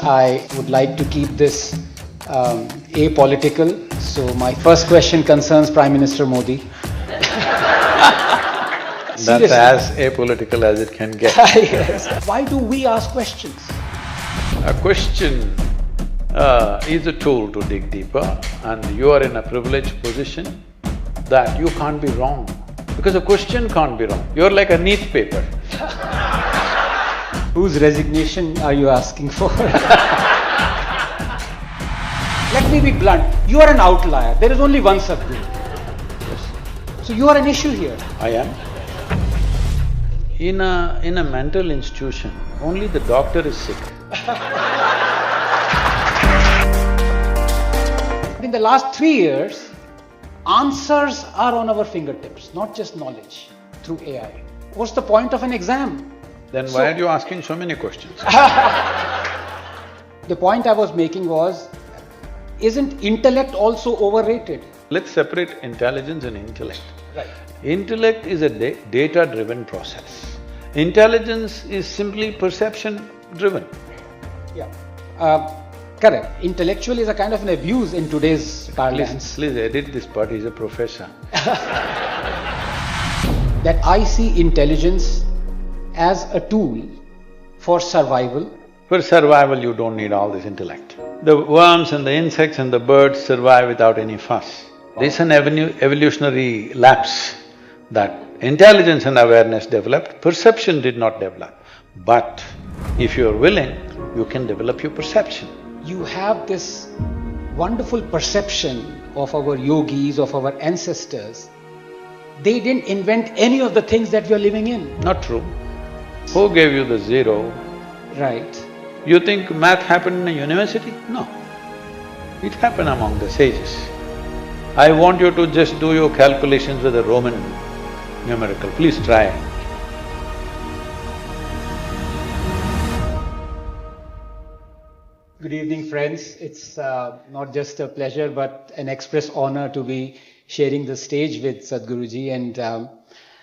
I would like to keep this apolitical. So my first question concerns Prime Minister Modi. That's as apolitical as it can get. Yes. Why do we ask questions? A question is a tool to dig deeper, and you are in a privileged position that you can't be wrong, because a question can't be wrong. You're like a neat paper. Whose resignation are you asking for? Let me be blunt, you are an outlier. There is only one Sadhguru. Yes. So you are an issue here. I am. In a mental institution, only the doctor is sick. In the last 3 years, answers are on our fingertips, not just knowledge through AI. What's the point of an exam? Then why are you asking so many questions? The point I was making was, isn't intellect also overrated? Let's separate intelligence and intellect. Right. Intellect is a data-driven process. Intelligence is simply perception-driven. Yeah. Correct. Intellectual is a kind of an abuse in today's parlance. Please edit this part, he's a professor. That I see intelligence as a tool for survival. For survival, you don't need all this intellect. The worms and the insects and the birds survive without any fuss. This is an evolutionary lapse that intelligence and awareness developed, perception did not develop. But if you're willing, you can develop your perception. You have this wonderful perception of our yogis, of our ancestors. They didn't invent any of the things that we are living in. Not true. Who gave you the zero? Right. You think math happened in a university? No. It happened among the sages. I want you to just do your calculations with a Roman numerical, please try. Good evening, friends. It's not just a pleasure but an express honor to be sharing the stage with Sadhguruji, and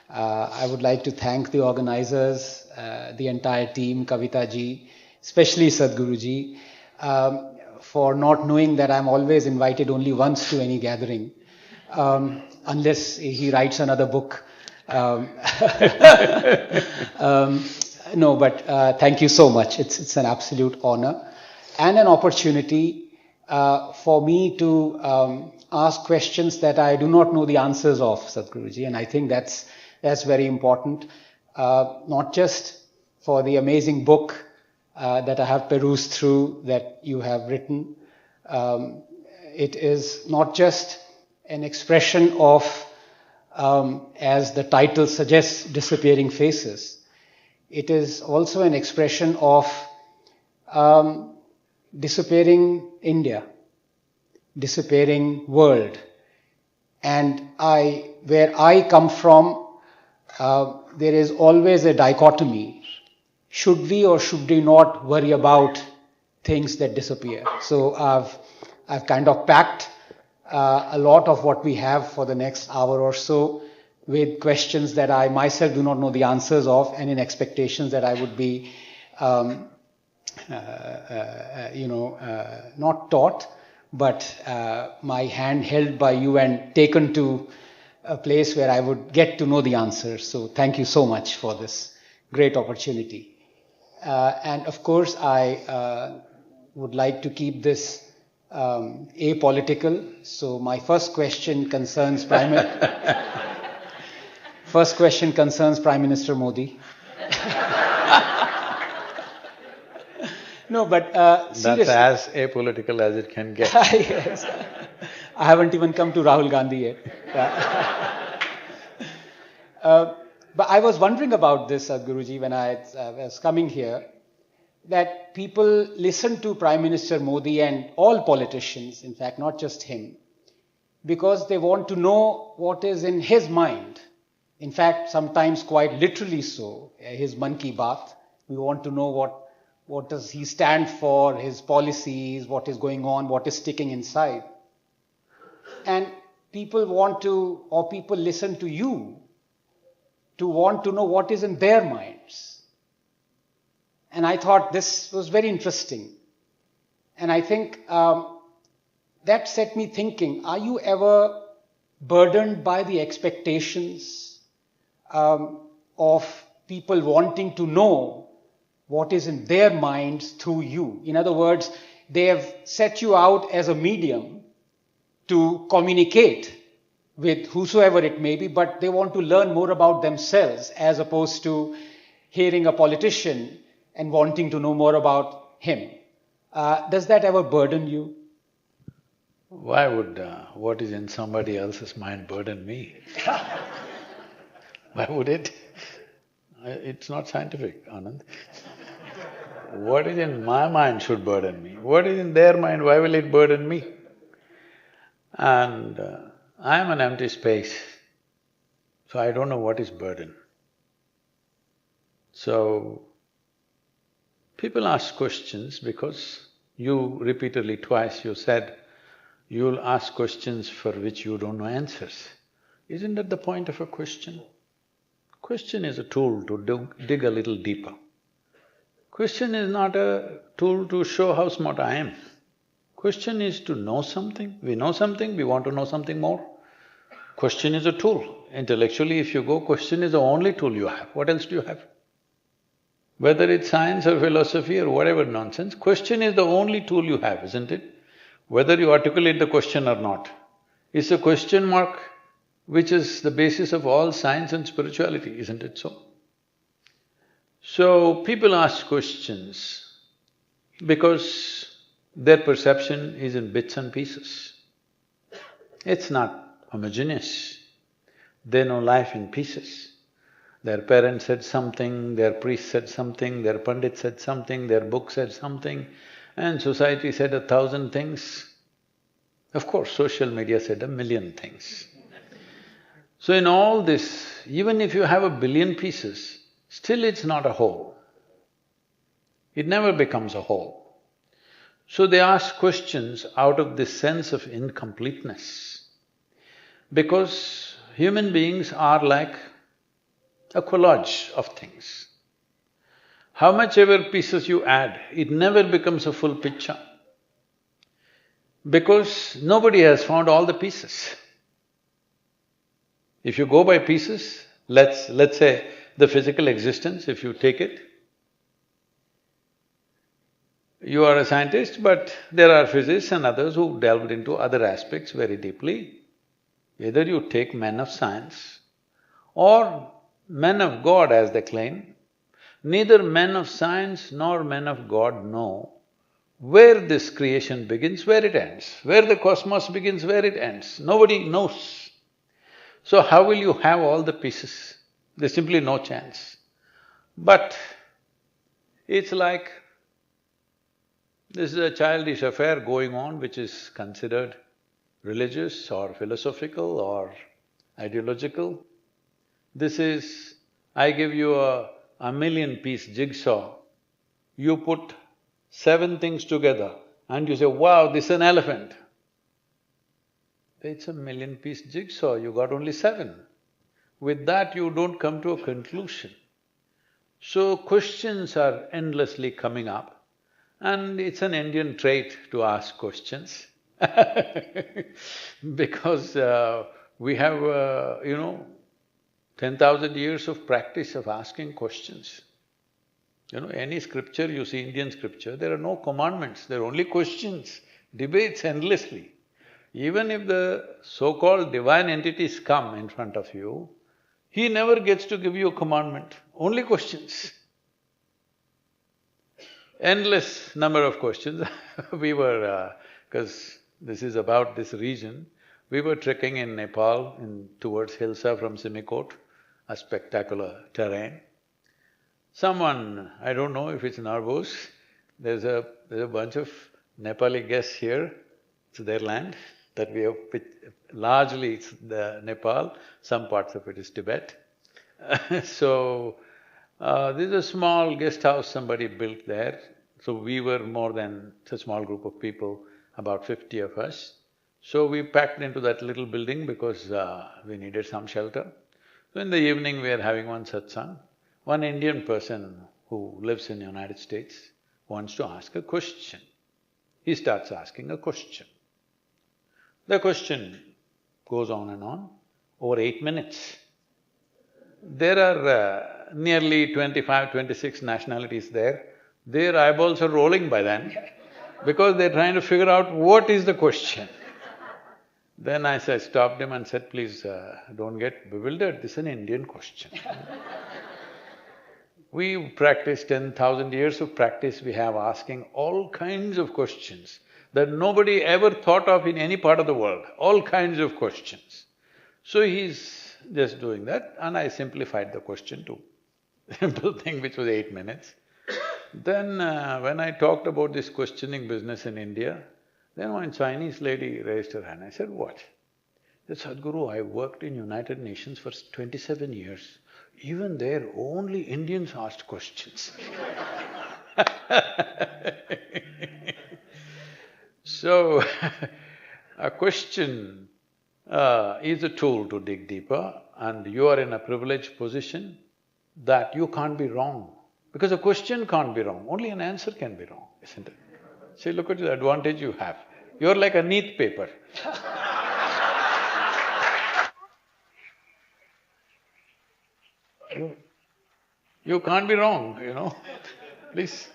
I would like to thank the organizers, the entire team, Kavita ji, especially Sadhguruji, for not knowing that I'm always invited only once to any gathering, unless he writes another book. No, but thank you so much. It's an absolute honor and an opportunity for me to ask questions that I do not know the answers of, Sadhguruji, and I think that's very important, not just for the amazing book that I have perused through that you have written. It is not just an expression of, as the title suggests, disappearing faces. It is also an expression of disappearing India, disappearing world. And where I come from, there is always a dichotomy. Should we or should we not worry about things that disappear? So I've kind of packed a lot of what we have for the next hour or so with questions that I myself do not know the answers of, and in expectations that I would be, not taught, but my hand held by you and taken to a place where I would get to know the answers. So thank you so much for this great opportunity. And of course, I would like to keep this apolitical. So my first question concerns Prime Minister Modi. No, but seriously. That's as apolitical as it can get. Yes. I haven't even come to Rahul Gandhi yet. But I was wondering about this, Sadhguruji, when I was coming here, that people listen to Prime Minister Modi and all politicians, in fact, not just him, because they want to know what is in his mind. In fact, sometimes quite literally so, his Man Ki Baat. We want to know what does he stand for, his policies, what is going on, what is sticking inside. And people listen to you to want to know what is in their minds. And I thought this was very interesting. And I think that set me thinking, are you ever burdened by the expectations of people wanting to know what is in their minds through you? In other words, they have set you out as a medium to communicate with whosoever it may be, but they want to learn more about themselves as opposed to hearing a politician and wanting to know more about him. Does that ever burden you? Why would what is in somebody else's mind burden me? Why would it? It's not scientific, Anand. What is in my mind should burden me. What is in their mind, why will it burden me? And I am an empty space, so I don't know what is burden. So, people ask questions because you repeatedly, twice you said, you'll ask questions for which you don't know answers. Isn't that the point of a question? Question is a tool to dig a little deeper. Question is not a tool to show how smart I am. Question is to know something. We know something, we want to know something more. Question is a tool. Intellectually, if you go, question is the only tool you have. What else do you have? Whether it's science or philosophy or whatever nonsense, question is the only tool you have, isn't it? Whether you articulate the question or not. It's a question mark which is the basis of all science and spirituality, isn't it so? So, people ask questions because their perception is in bits and pieces. It's not homogeneous. They know life in pieces. Their parents said something, their priest said something, their pandit said something, their book said something, and society said 1,000 things. Of course, social media said 1,000,000 things. So in all this, even if you have 1,000,000,000 pieces, still it's not a whole. It never becomes a whole. So they ask questions out of this sense of incompleteness. Because human beings are like a collage of things. How much ever pieces you add, it never becomes a full picture. Because nobody has found all the pieces. If you go by pieces, let's say the physical existence, if you take it, you are a scientist, but there are physicists and others who delved into other aspects very deeply. Either you take men of science or men of God as they claim, neither men of science nor men of God know where this creation begins, where it ends, where the cosmos begins, where it ends. Nobody knows. So how will you have all the pieces? There's simply no chance. But it's like this is a childish affair going on which is considered religious or philosophical or ideological. This is, I give you a 1,000,000-piece jigsaw, you put 7 things together and you say, wow, this is an elephant. It's a 1,000,000-piece jigsaw, you got only 7. With that you don't come to a conclusion. So questions are endlessly coming up and it's an Indian trait to ask questions because we have, 10,000 years of practice of asking questions. Any scripture you see, Indian scripture, there are no commandments, there are only questions, debates endlessly. Even if the so-called divine entities come in front of you, he never gets to give you a commandment, only questions. Endless number of questions. We were… because this is about this region, we were trekking in Nepal towards Hilsa from Simikot, a spectacular terrain. Someone, I don't know if it's Narvos, there's a bunch of Nepali guests here, it's their land that we have… largely it's the Nepal, some parts of it is Tibet. So, this is a small guest house somebody built there. So we were more than a small group of people, about 50 of us. So we packed into that little building because we needed some shelter. So in the evening we are having one satsang. One Indian person who lives in the United States wants to ask a question. he starts asking a question. The question goes on and on, over 8 minutes. There are nearly 25, 26 nationalities there. Their eyeballs are rolling by then because they're trying to figure out what is the question. Then I stopped him and said, please don't get bewildered, this is an Indian question. We practice 10,000 years of practice, we have asking all kinds of questions that nobody ever thought of in any part of the world, all kinds of questions. So he's just doing that and I simplified the question to simple thing which was 8 minutes. Then when I talked about this questioning business in India, then one Chinese lady raised her hand. I said, what? She said, Sadhguru, I worked in United Nations for 27 years. Even there, only Indians asked questions. So, a question is a tool to dig deeper and you are in a privileged position that you can't be wrong. Because a question can't be wrong, only an answer can be wrong, isn't it? See, look at the advantage you have. You're like a neat paper. You can't be wrong, you know, please.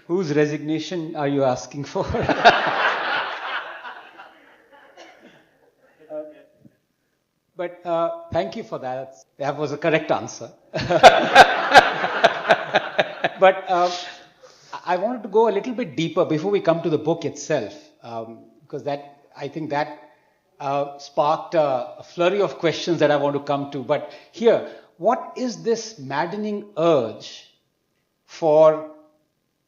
Whose resignation are you asking for? But thank you for that. That was a correct answer. But I wanted to go a little bit deeper before we come to the book itself, because I think that sparked a flurry of questions that I want to come to. But here, what is this maddening urge for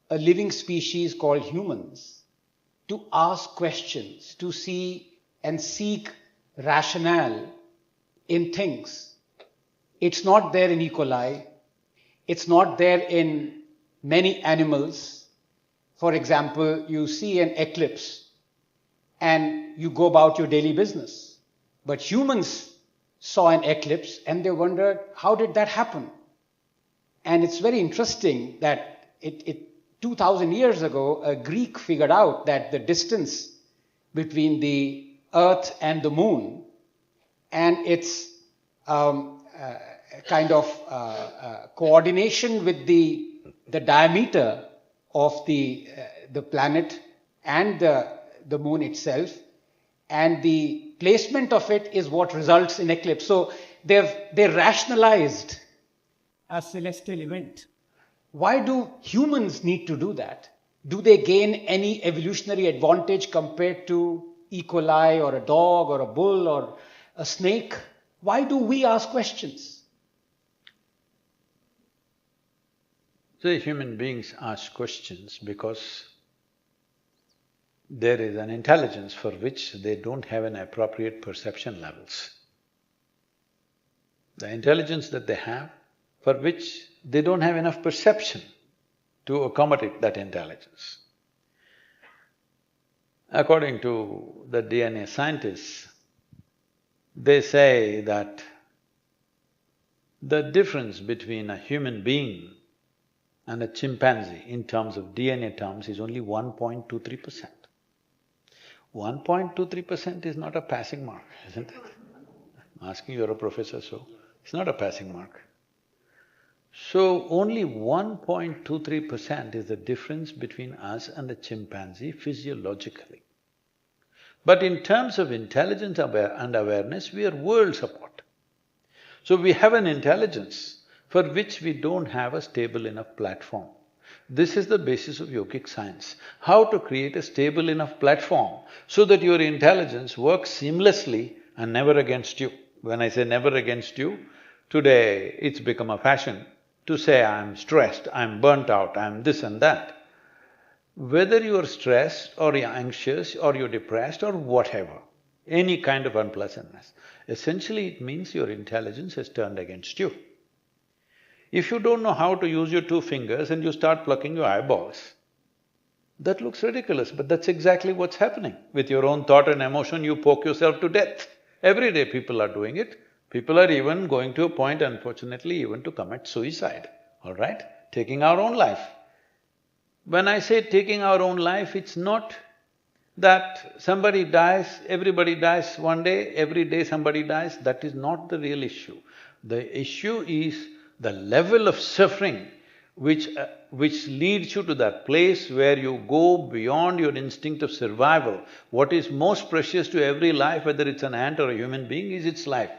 a living species called humans to ask questions, to see and seek rationale in things? It's not there in E. coli. It's not there in many animals. For example, you see an eclipse and you go about your daily business. But humans saw an eclipse and they wondered, how did that happen? And it's very interesting that 2,000 years ago, a Greek figured out that the distance between the Earth and the Moon and its kind of coordination with the diameter of the planet and the Moon itself, and the placement of it is what results in eclipse. So they rationalized a celestial event. Why do humans need to do that? Do they gain any evolutionary advantage compared to E. coli or a dog or a bull or a snake? Why do we ask questions? So human beings ask questions because there is an intelligence for which they don't have an appropriate perception levels. The intelligence that they have, for which they don't have enough perception to accommodate that intelligence. According to the DNA scientists, they say that the difference between a human being and a chimpanzee in terms of DNA terms is only 1.23%. 1.23% is not a passing mark, isn't it? I'm asking you're a professor, so it's not a passing mark. So only 1.23% is the difference between us and the chimpanzee physiologically. But in terms of intelligence and awareness, we are worlds apart. So we have an intelligence for which we don't have a stable enough platform. This is the basis of yogic science, how to create a stable enough platform so that your intelligence works seamlessly and never against you. When I say never against you, today it's become a fashion to say, I'm stressed, I'm burnt out, I'm this and that. Whether you're stressed or you're anxious or you're depressed or whatever, any kind of unpleasantness, essentially it means your intelligence has turned against you. If you don't know how to use your 2 fingers and you start plucking your eyeballs, that looks ridiculous, but that's exactly what's happening. With your own thought and emotion, you poke yourself to death. Every day people are doing it. People are even going to a point, unfortunately, even to commit suicide, all right? Taking our own life. When I say taking our own life, it's not that somebody dies, everybody dies one day, every day somebody dies, that is not the real issue. The issue is the level of suffering which leads you to that place where you go beyond your instinct of survival. What is most precious to every life, whether it's an ant or a human being, is its life.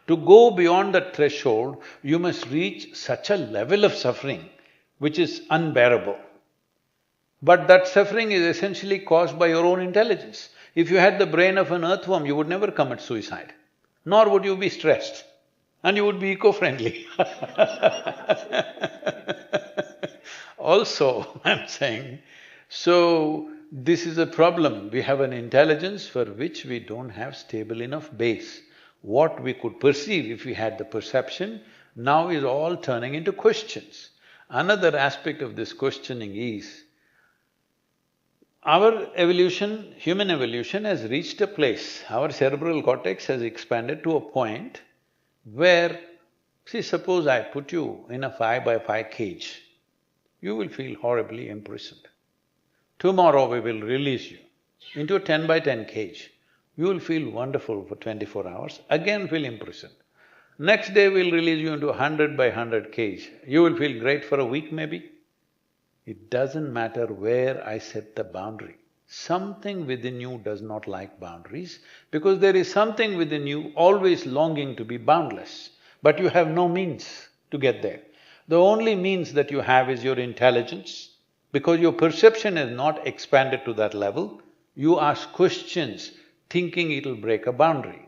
To go beyond that threshold, you must reach such a level of suffering which is unbearable. But that suffering is essentially caused by your own intelligence. If you had the brain of an earthworm, you would never commit suicide, nor would you be stressed, and you would be eco-friendly. Also, I'm saying, so this is a problem. We have an intelligence for which we don't have stable enough base. What we could perceive if we had the perception, now is all turning into questions. Another aspect of this questioning is, our evolution, human evolution has reached a place, our cerebral cortex has expanded to a point where, see, suppose I put you in a 5x5 cage, you will feel horribly imprisoned. Tomorrow we will release you into a 10x10 cage. You will feel wonderful for 24 hours, again feel imprisoned. Next day we'll release you into a 100x100 cage. You will feel great for a week maybe. It doesn't matter where I set the boundary. Something within you does not like boundaries because there is something within you always longing to be boundless, but you have no means to get there. The only means that you have is your intelligence. Because your perception has not expanded to that level, you ask questions thinking it'll break a boundary.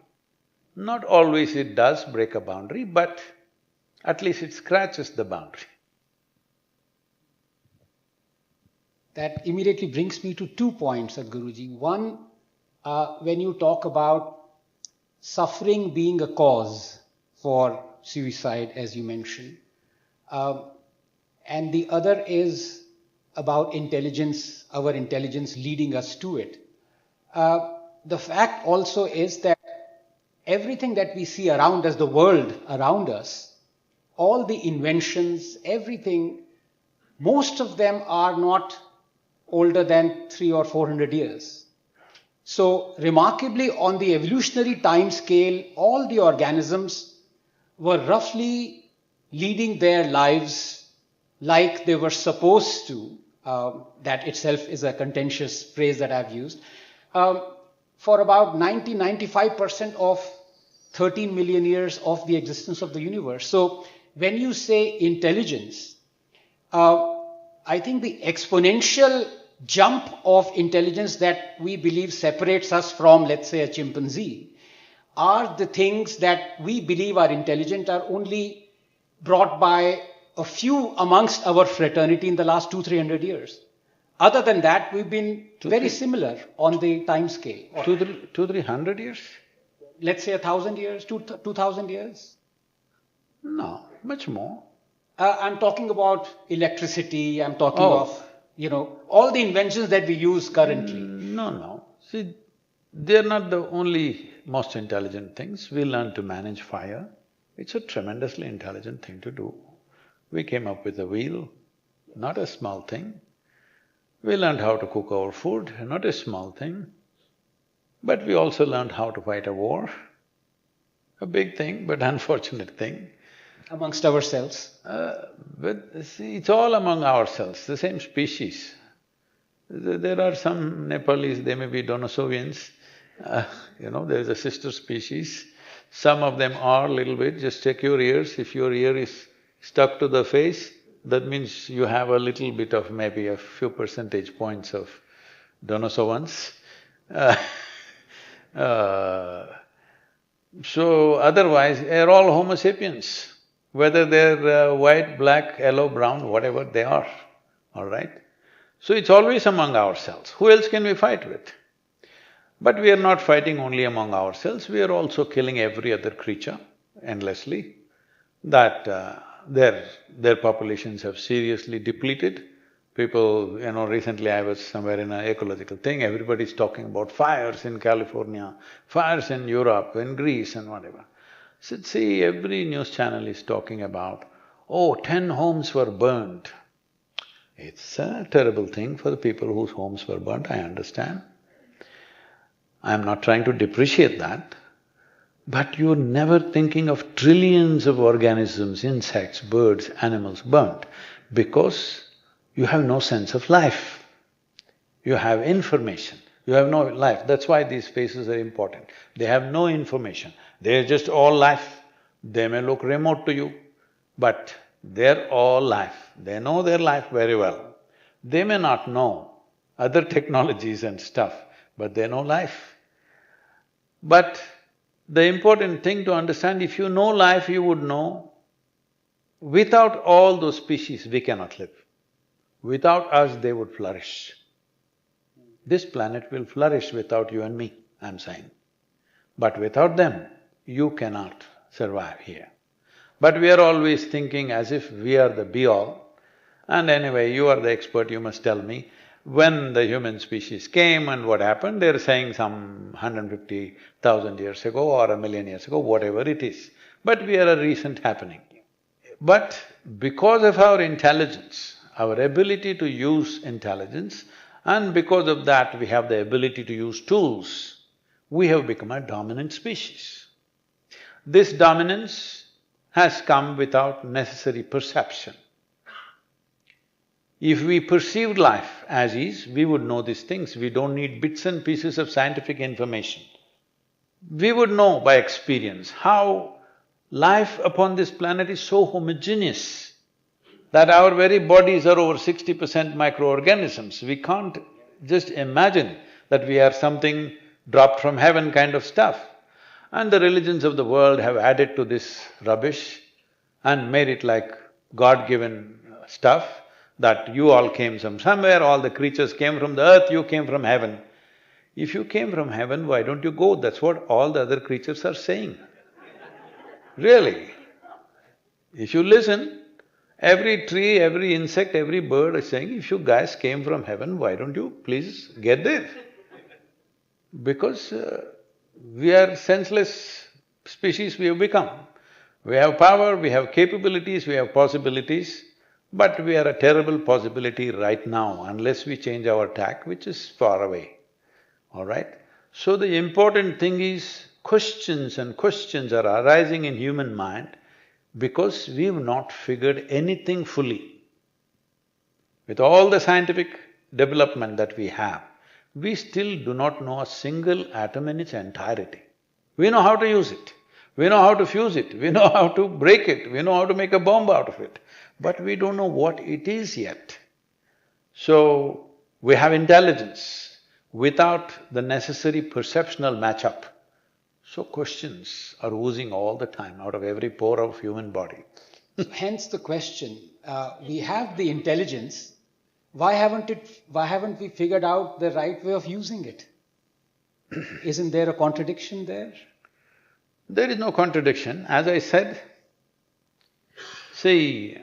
Not always it does break a boundary, but at least it scratches the boundary. That immediately brings me to 2 points, Sadhguruji. One, when you talk about suffering being a cause for suicide, as you mentioned, and the other is about intelligence, our intelligence leading us to it. The fact also is that everything that we see around us, the world around us, all the inventions, everything, most of them are not older than 300 or 400 years. So remarkably, on the evolutionary time scale, all the organisms were roughly leading their lives like they were supposed to. That itself is a contentious phrase that I've used. For about 90–95% of 13 million years of the existence of the universe. So when you say intelligence, I think the exponential jump of intelligence that we believe separates us from, let's say, a chimpanzee, are the things that we believe are intelligent are only brought by a few amongst our fraternity in the last 200–300 years. Other than that, we've been very similar on the time scale. 200–300 years? Let's say 1,000 years, 2,000 years? No, much more. I'm talking about electricity, I'm talking of, all the inventions that we use currently. No. See, they're not the only most intelligent things. We learned to manage fire. It's a tremendously intelligent thing to do. We came up with a wheel, not a small thing. We learned how to cook our food, not a small thing. But we also learned how to fight a war, a big thing but unfortunate thing. Amongst ourselves? But see, it's all among ourselves, the same species. There are some Nepalese, they may be Denisovians, there's a sister species. Some of them are a little bit, just check your ears, if your ear is stuck to the face, that means you have a little bit of maybe a few percentage points of Denisovans. So otherwise, they're all Homo sapiens, whether they're white, black, yellow, brown, whatever they are, all right? So it's always among ourselves. Who else can we fight with? But we are not fighting only among ourselves, we are also killing every other creature endlessly, that their populations have seriously depleted. People, recently I was somewhere in an ecological thing, everybody's talking about fires in California, fires in Europe, in Greece and whatever. So see, every news channel is talking about, 10 homes were burned. It's a terrible thing for the people whose homes were burnt, I understand. I'm not trying to depreciate that, but you're never thinking of trillions of organisms, insects, birds, animals burnt because you have no sense of life. You have information, you have no life. That's why these spaces are important. They have no information, they're just all life. They may look remote to you, but they're all life. They know their life very well. They may not know other technologies and stuff, but they know life. But the important thing to understand, if you know life, you would know, without all those species, we cannot live. Without us, they would flourish. This planet will flourish without you and me, I'm saying. But without them, you cannot survive here. But we are always thinking as if we are the be-all. And anyway, you are the expert, you must tell me, when the human species came and what happened, they're saying some 150,000 years ago or 1,000,000 years ago, whatever it is. But we are a recent happening. But because of our intelligence, our ability to use intelligence, and because of that we have the ability to use tools, we have become a dominant species. This dominance has come without necessary perception. If we perceived life as is, we would know these things. We don't need bits and pieces of scientific information. We would know by experience how life upon this planet is so homogeneous that our very bodies are over 60% microorganisms. We can't just imagine that we are something dropped from heaven kind of stuff. And the religions of the world have added to this rubbish and made it like God-given stuff, that you all came from somewhere, all the creatures came from the earth, you came from heaven. If you came from heaven, why don't you go? That's what all the other creatures are saying. Really. If you listen, every tree, every insect, every bird is saying, if you guys came from heaven, why don't you please get there? Because we are senseless species we have become. We have power, we have capabilities, we have possibilities, but we are a terrible possibility right now unless we change our tack, which is far away, all right? So the important thing is, questions and questions are arising in human mind because we've not figured anything fully. With all the scientific development that we have, we still do not know a single atom in its entirety. We know how to use it, we know how to fuse it, we know how to break it, we know how to make a bomb out of it, but we don't know what it is yet. So, we have intelligence without the necessary perceptual match-up. So questions are oozing all the time out of every pore of human body. Hence the question, we have the intelligence, why haven't we figured out the right way of using it? Isn't there a contradiction there? There is no contradiction. As I said, see…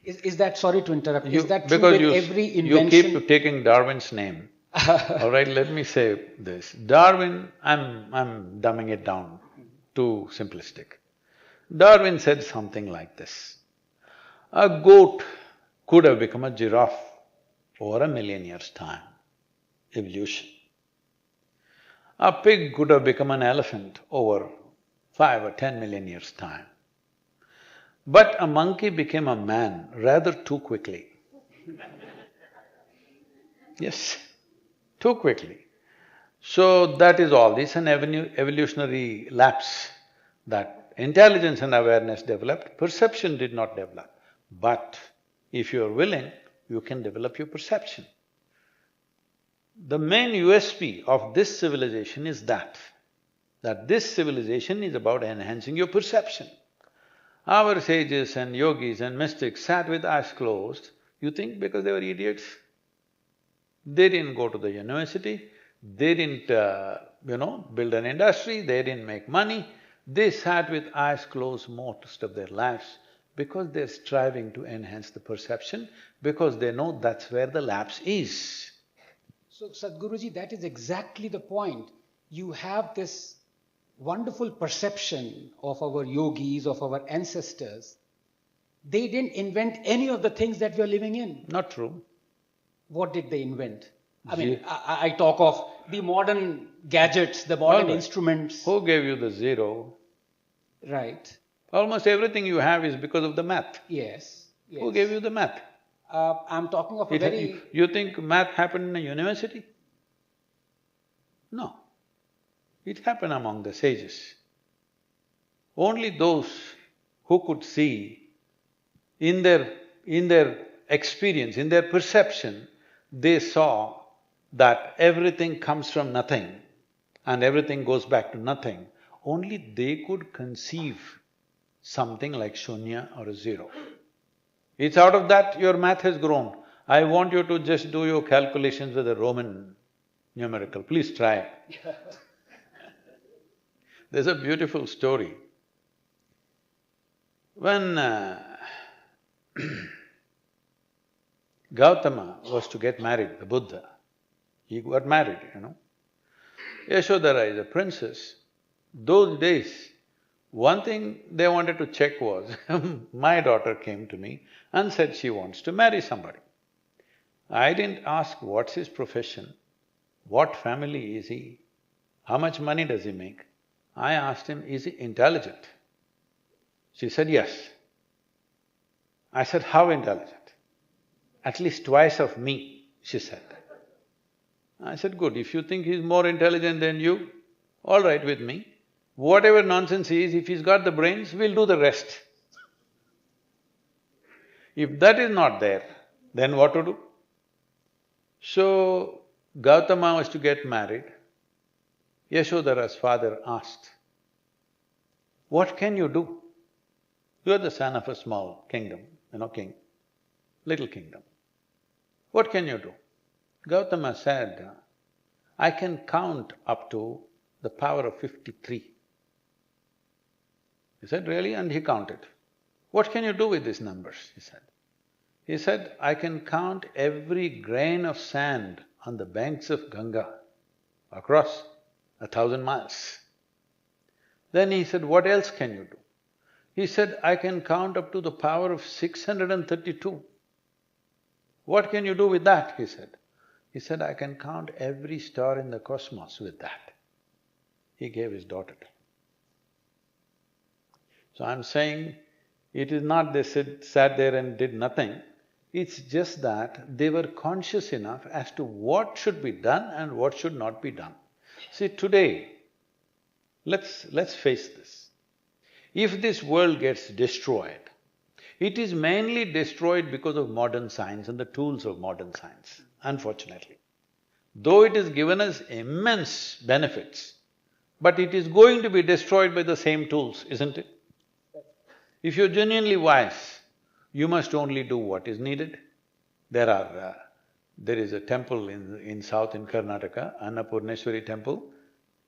Is that… sorry to interrupt, is that true because with every invention? you keep taking Darwin's name. All right, let me say this. Darwin, I'm dumbing it down too simplistic. Darwin said something like this: a goat could have become a giraffe over 1,000,000 years' time, evolution. A pig could have become an elephant over 5 or 10 million years' time. But a monkey became a man rather too quickly. Yes, too quickly. So that is all. This is an evolutionary lapse, that intelligence and awareness developed, perception did not develop. But if you are willing, you can develop your perception. The main USP of this civilization is that this civilization is about enhancing your perception. Our sages and yogis and mystics sat with eyes closed, you think because they were idiots? They didn't go to the university, they didn't, build an industry, they didn't make money. They sat with eyes closed most of their lives because they're striving to enhance the perception, because they know that's where the lapse is. So, Sadhguruji, that is exactly the point. You have this wonderful perception of our yogis, of our ancestors, They didn't invent any of the things that we are living in. Not true. What did they invent? I mean, I talk of the modern gadgets, the modern instruments. Who gave you the zero? Right. Almost everything you have is because of the math. Yes. Yes. Who gave you the math? I'm talking of a very… You think math happened in a university? No. It happened among the sages. Only those who could see in their experience, in their perception, they saw that everything comes from nothing and everything goes back to nothing. Only they could conceive something like shunya or a zero. It's out of that your math has grown. I want you to just do your calculations with a Roman numerical. Please try. There's a beautiful story. When Gautama was to get married, the Buddha, he got married, Yashodhara is a princess. Those days, one thing they wanted to check was, my daughter came to me and said she wants to marry somebody. I didn't ask what's his profession, what family is he, how much money does he make. I asked him, is he intelligent? She said, yes. I said, how intelligent? At least twice of me, she said. I said, good, if you think he's more intelligent than you, all right with me. Whatever nonsense he is, if he's got the brains, we'll do the rest. If that is not there, then what to do? So, Gautama was to get married. Yashodhara's father asked, what can you do? You are the son of a small kingdom, king, little kingdom. What can you do? Gautama said, I can count up to the power of 53. He said, really? And he counted. What can you do with these numbers? He said. He said, I can count every grain of sand on the banks of Ganga across 1,000 miles. Then he said, what else can you do? He said, I can count up to the power of 632. What can you do with that? He said. He said, I can count every star in the cosmos with that. He gave his daughter to him. So I'm saying, it is not they sat there and did nothing, it's just that they were conscious enough as to what should be done and what should not be done. See, today, let's face this. If this world gets destroyed, it is mainly destroyed because of modern science and the tools of modern science, unfortunately. Though it has given us immense benefits, but it is going to be destroyed by the same tools, isn't it? If you're genuinely wise, you must only do what is needed. There is a temple in south in Karnataka, Annapurneshwari temple.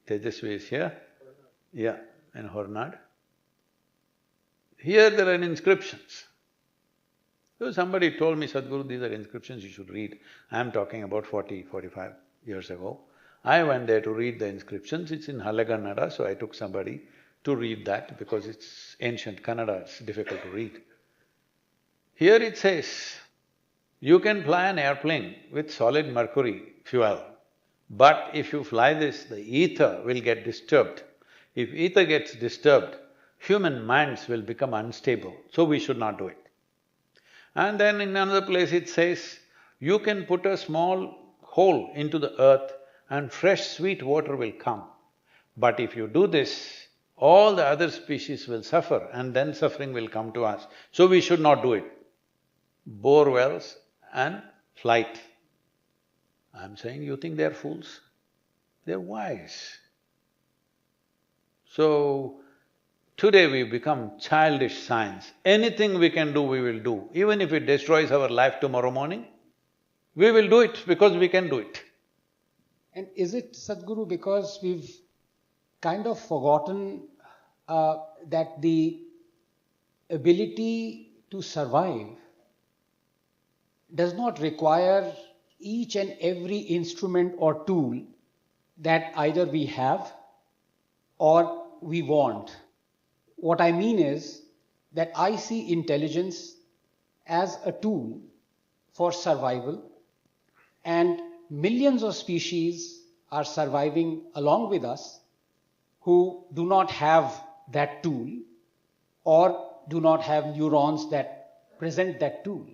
Tejasvi is here. Yeah, in Hornad. Here there are inscriptions. So somebody told me, Sadhguru, these are inscriptions you should read. I'm talking about 45 years ago. I went there to read the inscriptions, it's in Halagannada, so I took somebody to read that because it's ancient Kannada, it's difficult to read. Here it says, you can fly an airplane with solid mercury fuel, but if you fly this, the ether will get disturbed. If ether gets disturbed, human minds will become unstable, so we should not do it. And then in another place it says, you can put a small hole into the earth and fresh sweet water will come. But if you do this, all the other species will suffer and then suffering will come to us, so we should not do it. Bore wells and flight. I'm saying, you think they're fools? They're wise. So, today we become childish science. Anything we can do, we will do. Even if it destroys our life tomorrow morning, we will do it because we can do it. And is it, Sadhguru, because we've kind of forgotten that the ability to survive does not require each and every instrument or tool that either we have or we want? What I mean is that I see intelligence as a tool for survival, and millions of species are surviving along with us who do not have that tool or do not have neurons that present that tool.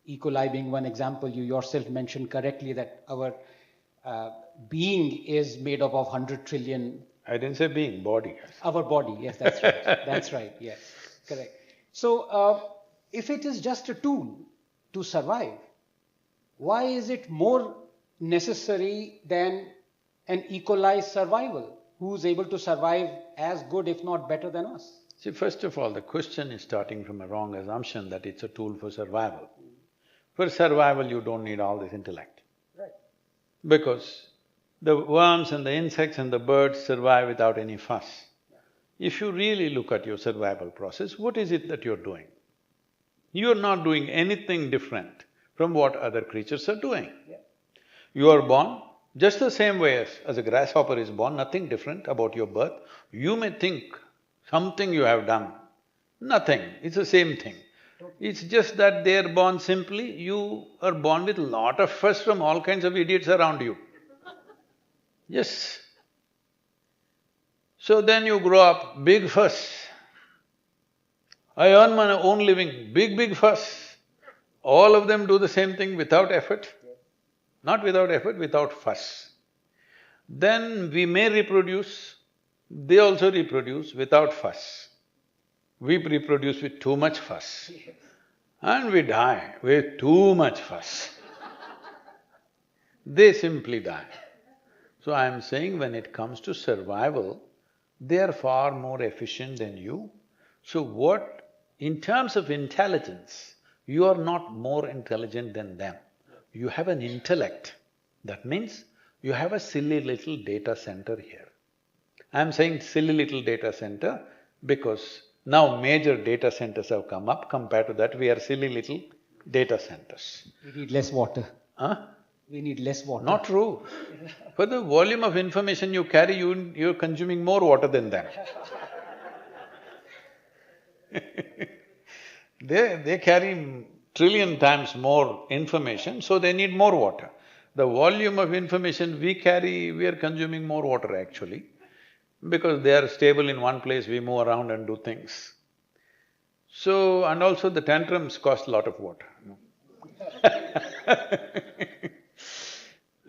E. coli being one example, you yourself mentioned correctly that our being is made up of 100 trillion. I didn't say being, body. Our body, yes, that's right. That's right, yes, correct. So, if it is just a tool to survive, why is it more necessary than an E. coli survival, who's able to survive as good, if not better than us? See, first of all, the question is starting from a wrong assumption that it's a tool for survival. For survival, you don't need all this intellect. Right. Because the worms and the insects and the birds survive without any fuss. If you really look at your survival process, what is it that you're doing? You're not doing anything different from what other creatures are doing. Yeah. You are born just the same way as a grasshopper is born, nothing different about your birth. You may think something you have done, nothing, it's the same thing. It's just that they're born simply, you are born with lot of fuss from all kinds of idiots around you. Yes. So then you grow up, big fuss. I earn my own living, big fuss. All of them do the same thing without effort. Not without effort, without fuss. Then we may reproduce, they also reproduce without fuss. We reproduce with too much fuss. And we die with too much fuss. They simply die. So I am saying when it comes to survival, they are far more efficient than you. So in terms of intelligence, you are not more intelligent than them. You have an intellect. That means you have a silly little data center here. I'm saying silly little data center because now major data centers have come up, compared to that we are silly little data centers. We need less water. Huh? We need less water. Not true. For the volume of information you carry, you're consuming more water than them. They carry trillion times more information, so they need more water. The volume of information we carry, we are consuming more water actually. Because they are stable in one place, we move around and do things. So, and also the tantrums cost a lot of water.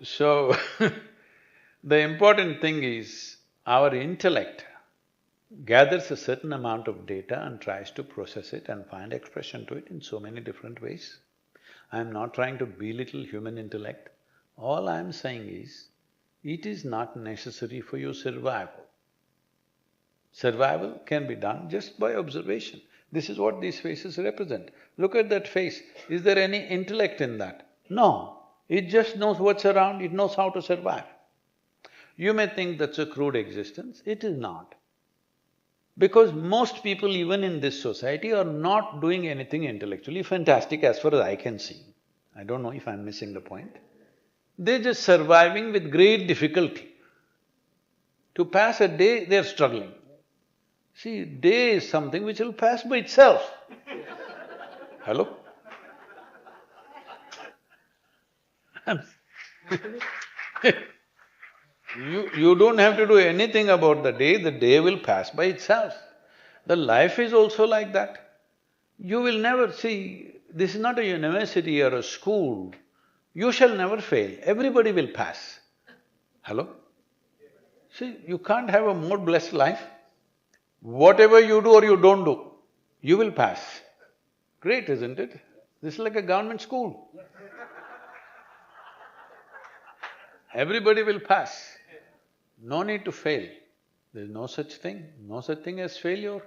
So, the important thing is, our intellect gathers a certain amount of data and tries to process it and find expression to it in so many different ways. I'm not trying to belittle human intellect. All I'm saying is, it is not necessary for your survival. Survival can be done just by observation. This is what these faces represent. Look at that face. Is there any intellect in that? No. It just knows what's around, it knows how to survive. You may think that's a crude existence, it is not. Because most people even in this society are not doing anything intellectually fantastic as far as I can see. I don't know if I'm missing the point. They're just surviving with great difficulty. To pass a day, they're struggling. See, day is something which will pass by itself. Hello? You don't have to do anything about the day will pass by itself. The life is also like that. You will never see, this is not a university or a school, you shall never fail, everybody will pass. Hello? See, you can't have a more blessed life. Whatever you do or you don't do, you will pass. Great, isn't it? This is like a government school. Everybody will pass. No need to fail. There's no such thing as failure.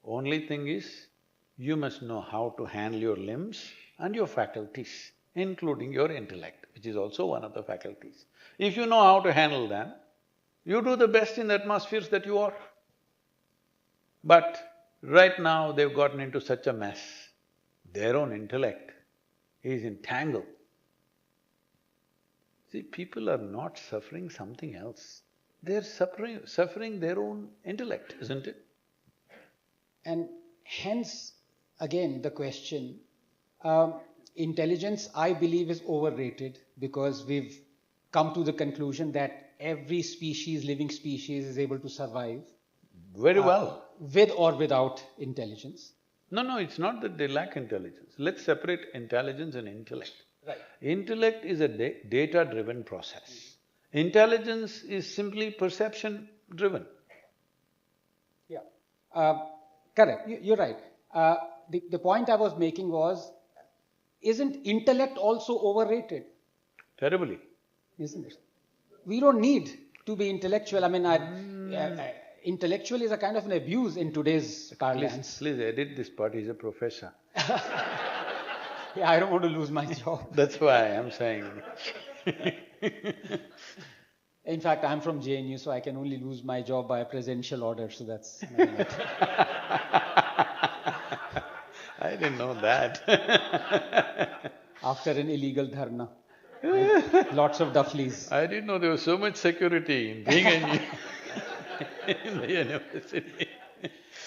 Only thing is, you must know how to handle your limbs and your faculties, including your intellect, which is also one of the faculties. If you know how to handle them, you do the best in the atmospheres that you are. But right now they've gotten into such a mess, their own intellect is entangled. See, people are not suffering something else, they're suffering their own intellect, isn't it? And hence, again, the question, intelligence, I believe, is overrated because we've come to the conclusion that every species, living species, is able to survive Very well. with or without intelligence. No, it's not that they lack intelligence. Let's separate intelligence and intellect. Right. Intellect is a data-driven process. Intelligence is simply perception-driven. Yeah. Correct. You're right. The point I was making was, isn't intellect also overrated? Terribly. Isn't it? We don't need to be intellectual. I mean, intellectual is a kind of an abuse in today's parlance. Please edit this part, he's a professor. Yeah, I don't want to lose my job. That's why I'm saying. In fact, I'm from JNU, so I can only lose my job by a presidential order, so that's… I didn't know that. After an illegal dharna. Lots of dufflies. I didn't know there was so much security in being in the university.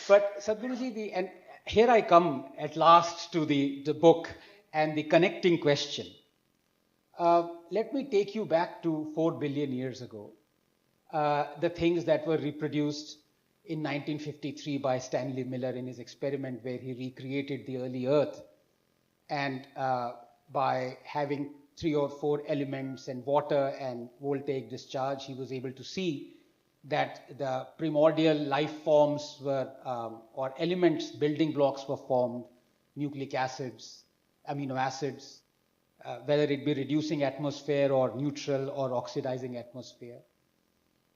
But Sadhguruji, and here I come at last to the book and the connecting question. Let me take you back to 4 billion years ago. The things that were reproduced in 1953 by Stanley Miller in his experiment where he recreated the early Earth, and by having 3 or 4 elements and water and voltaic discharge, he was able to see that the primordial life forms were, or elements, building blocks were formed, nucleic acids, amino acids, whether it be reducing atmosphere or neutral or oxidizing atmosphere.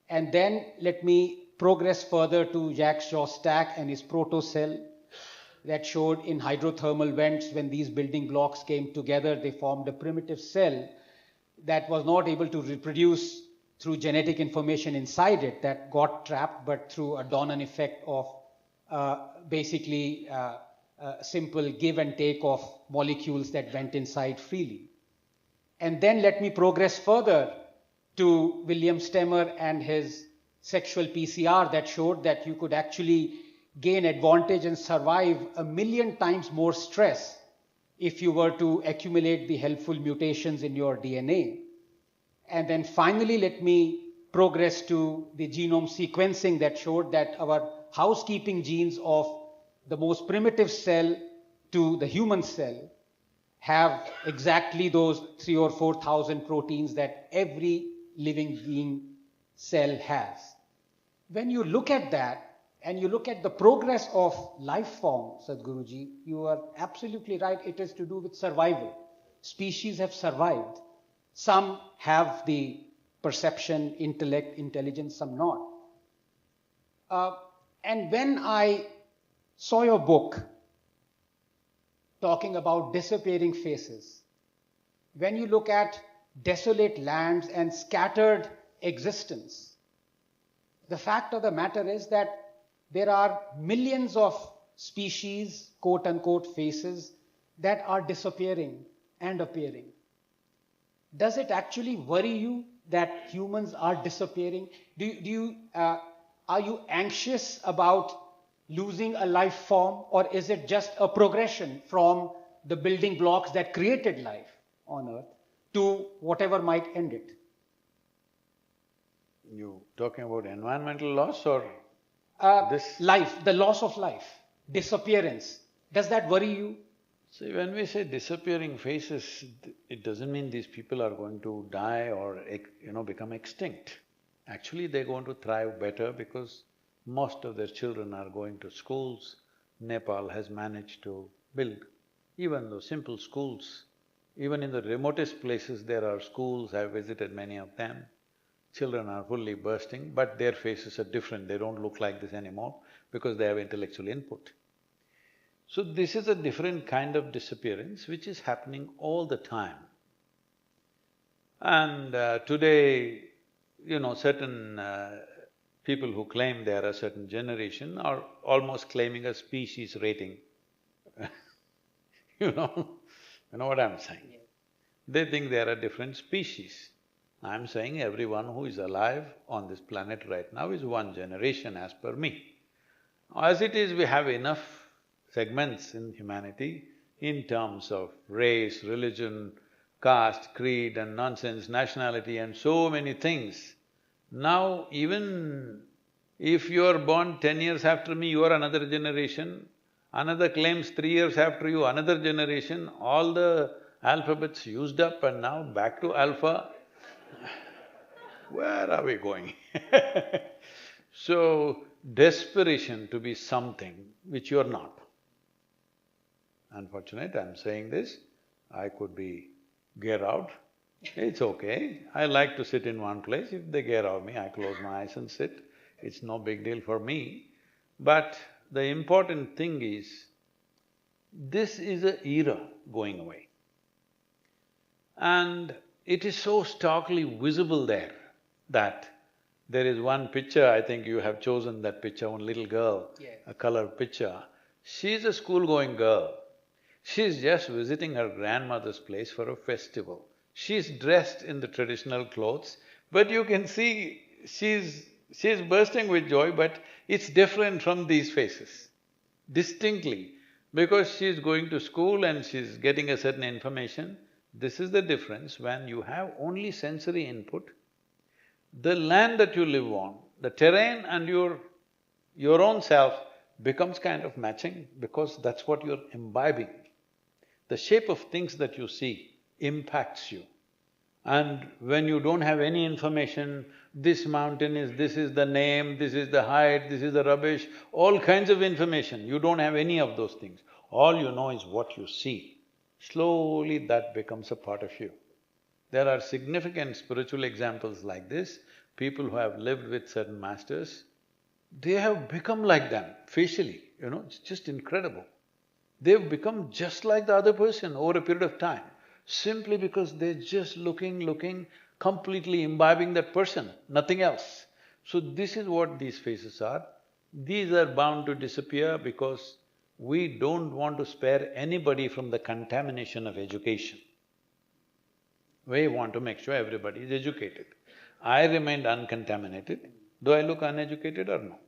And then let me progress further to Jacques Jostack and his protocell that showed in hydrothermal vents, when these building blocks came together, they formed a primitive cell that was not able to reproduce through genetic information inside it, that got trapped, but through a Donan effect of basically simple give and take of molecules that went inside freely. And then let me progress further to William Stemmer and his sexual PCR that showed that you could actually gain advantage and survive 1,000,000 times more stress if you were to accumulate the helpful mutations in your DNA. And then finally, let me progress to the genome sequencing that showed that our housekeeping genes of the most primitive cell to the human cell have exactly those 3,000 or 4,000 proteins that every living being cell has. When you look at that, and you look at the progress of life form, Sadhguruji, you are absolutely right. It is to do with survival. Species have survived. Some have the perception, intellect, intelligence, some not. And when I saw your book talking about disappearing faces, when you look at desolate lands and scattered existence, the fact of the matter is that there are millions of species, quote unquote, faces that are disappearing and appearing. Does it actually worry you that humans are disappearing? Are you anxious about losing a life form, or is it just a progression from the building blocks that created life on Earth to whatever might end it? You talking about environmental loss or this? Life, the loss of life, disappearance. Does that worry you? See, when we say disappearing faces, it doesn't mean these people are going to die or become extinct. Actually, they're going to thrive better because most of their children are going to schools. Nepal has managed to build, even though simple schools, even in the remotest places there are schools, I've visited many of them. Children are fully bursting, but their faces are different, they don't look like this anymore because they have intellectual input. So this is a different kind of disappearance which is happening all the time. And today, certain people who claim they are a certain generation are almost claiming a species rating. You know what I'm saying? They think they are a different species. I'm saying everyone who is alive on this planet right now is one generation as per me. As it is, we have enough segments in humanity in terms of race, religion, caste, creed and nonsense, nationality and so many things. Now even if you are born 10 years after me, you are another generation, another claims 3 years after you, another generation, all the alphabets used up and now back to alpha. Where are we going? So, desperation to be something which you are not. Unfortunate, I'm saying this, I could be gear out, it's okay. I like to sit in one place, if they gear out me, I close my eyes and sit, it's no big deal for me. But the important thing is, this is an era going away. And it is so starkly visible there that there is one picture, I think you have chosen that picture, one little girl, Yes. a colored picture. She's a school-going girl. She's just visiting her grandmother's place for a festival. She's dressed in the traditional clothes, but you can see she's bursting with joy, but it's different from these faces, distinctly. Because she's going to school and she's getting a certain information, this is the difference when you have only sensory input. The land that you live on, the terrain and your own self becomes kind of matching because that's what you're imbibing. The shape of things that you see impacts you. And when you don't have any information, this mountain is… this is the name, this is the height, this is the rubbish, all kinds of information, you don't have any of those things. All you know is what you see. Slowly that becomes a part of you. There are significant spiritual examples like this, people who have lived with certain masters, they have become like them facially, it's just incredible. They've become just like the other person over a period of time, simply because they're just looking, completely imbibing that person, nothing else. So this is what these faces are. These are bound to disappear because we don't want to spare anybody from the contamination of education. We want to make sure everybody is educated. I remained uncontaminated. Do I look uneducated or no?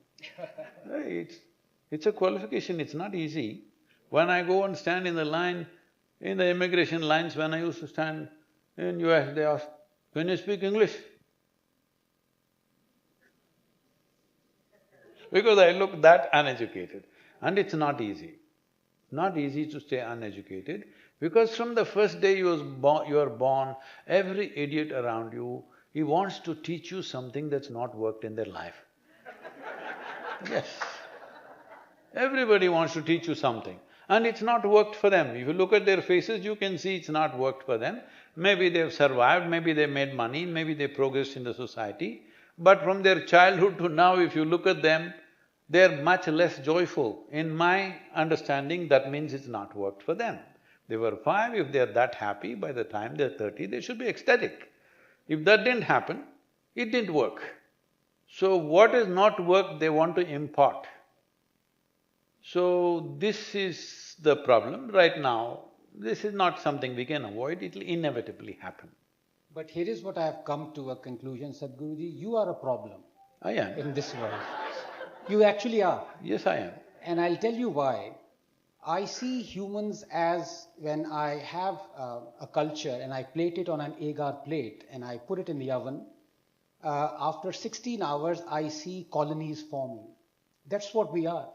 It's a qualification, it's not easy. When I go and stand in the line, in the immigration lines, when I used to stand in US, they ask, "Can you speak English?" Because I look that uneducated. And it's not easy. Not easy to stay uneducated, because from the first day you are born, every idiot around you, he wants to teach you something that's not worked in their life. Yes. Everybody wants to teach you something, and it's not worked for them. If you look at their faces, you can see it's not worked for them. Maybe they've survived, maybe they made money, maybe they progressed in the society, but from their childhood to now, if you look at them, they're much less joyful. In my understanding, that means it's not worked for them. They were 5, if they're that happy, by the time they're 30, they should be ecstatic. If that didn't happen, it didn't work. So what is not worked, they want to impart. So this is the problem. Right now, this is not something we can avoid, it'll inevitably happen. But here is what I have come to a conclusion, Sadhguruji, you are a problem I am. in this world. You actually are. Yes, I am. And I'll tell you why. I see humans as, when I have a culture and I plate it on an agar plate and I put it in the oven, after 16 hours I see colonies forming. That's what we are.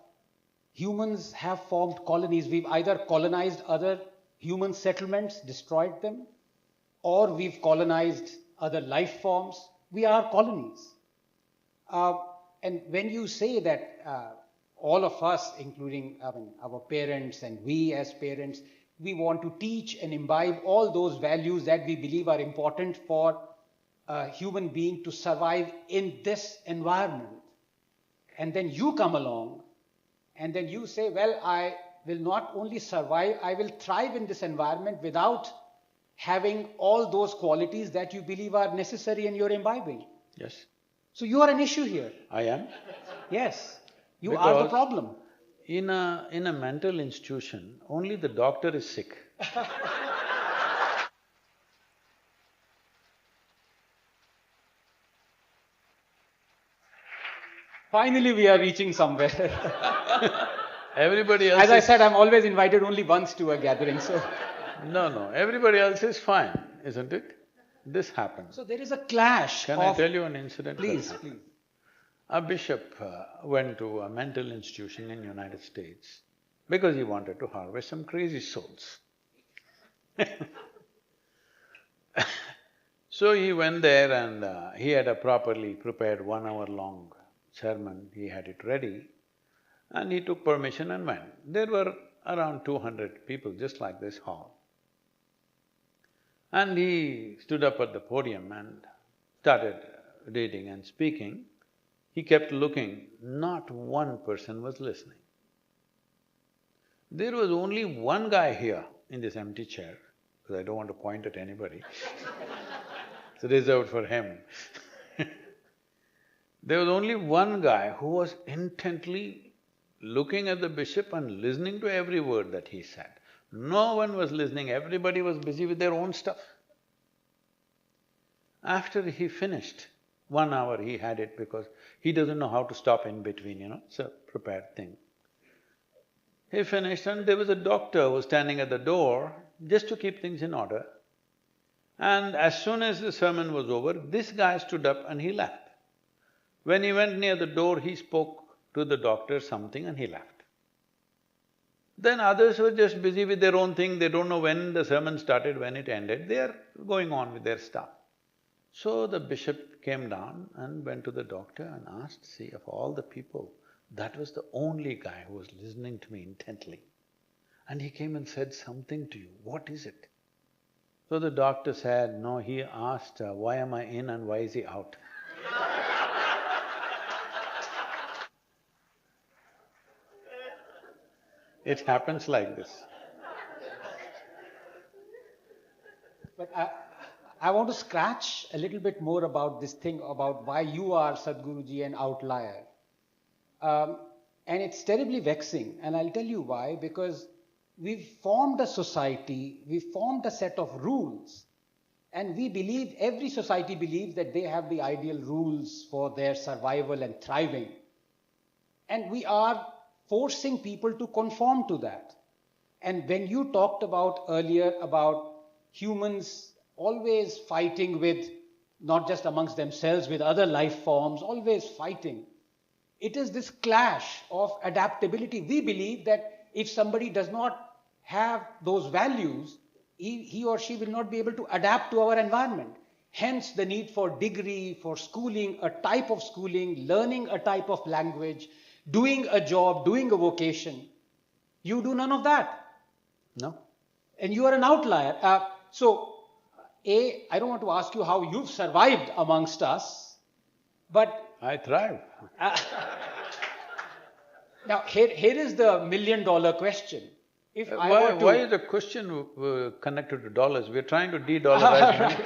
Humans have formed colonies. We've either colonized other human settlements, destroyed them, or we've colonized other life forms. We are colonies. And when you say that all of us, including our parents and we as parents, we want to teach and imbibe all those values that we believe are important for a human being to survive in this environment. And then you come along and then you say, well, I will not only survive, I will thrive in this environment without having all those qualities that you believe are necessary in your imbibing. Yes. So you are an issue here. I am. Yes, you are the problem. In a mental institution, only the doctor is sick. Finally we are reaching somewhere. Everybody else As I is… said, I'm always invited only once to a gathering, so… No, everybody else is fine, isn't it? This happened. So there is a clash Can of… I tell you an incident that Please, happened? please. A bishop went to a mental institution in United States because he wanted to harvest some crazy souls. So he went there and he had a properly prepared 1 hour long sermon, he had it ready, and he took permission and went. There were around 200 people, just like this hall. And he stood up at the podium and started reading and speaking. He kept looking, not one person was listening. There was only one guy here in this empty chair, because I don't want to point at anybody. It's reserved for him. There was only one guy who was intently looking at the bishop and listening to every word that he said. No one was listening, everybody was busy with their own stuff. After he finished, 1 hour he had it because he doesn't know how to stop in between, it's a prepared thing. He finished and there was a doctor who was standing at the door just to keep things in order. And as soon as the sermon was over, this guy stood up and he left. When he went near the door, he spoke to the doctor something and he left. Then others were just busy with their own thing, they don't know when the sermon started, when it ended, they are going on with their stuff. So the bishop came down and went to the doctor and asked, see, of all the people, that was the only guy who was listening to me intently. And he came and said something to you, what is it? So the doctor said, no, he asked, why am I in and why is he out? It happens like this. But I want to scratch a little bit more about this thing about why you are, Sadhguruji, an outlier. And it's terribly vexing, and I'll tell you why, because we've formed a society, we've formed a set of rules, and we believe, every society believes that they have the ideal rules for their survival and thriving. And we are forcing people to conform to that. And when you talked about earlier about humans always fighting with, not just amongst themselves, with other life forms, always fighting, it is this clash of adaptability. We believe that if somebody does not have those values, he or she will not be able to adapt to our environment. Hence the need for degree, for schooling, a type of schooling, learning a type of language, doing a job, doing a vocation. You do none of that. No? And you are an outlier. I don't want to ask you how you've survived amongst us, but… I thrive. Now, here is the $1,000,000 question. If I were to… Why is the question connected to dollars? We're trying to de-dollarize money.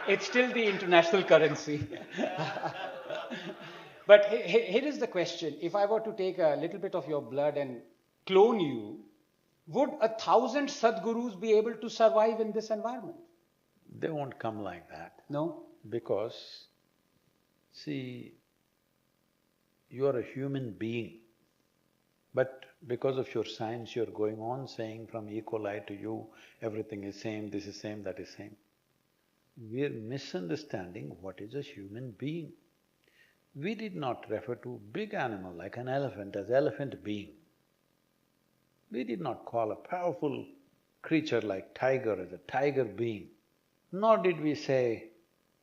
It's still the international currency. But here is the question. If I were to take a little bit of your blood and clone you, would 1,000 Sadhgurus be able to survive in this environment? They won't come like that. No? Because, see, you are a human being, but because of your science, you're going on saying from E. coli to you, everything is same, this is same, that is same. We're misunderstanding what is a human being. We did not refer to big animal like an elephant as elephant being. We did not call a powerful creature like tiger as a tiger being, nor did we say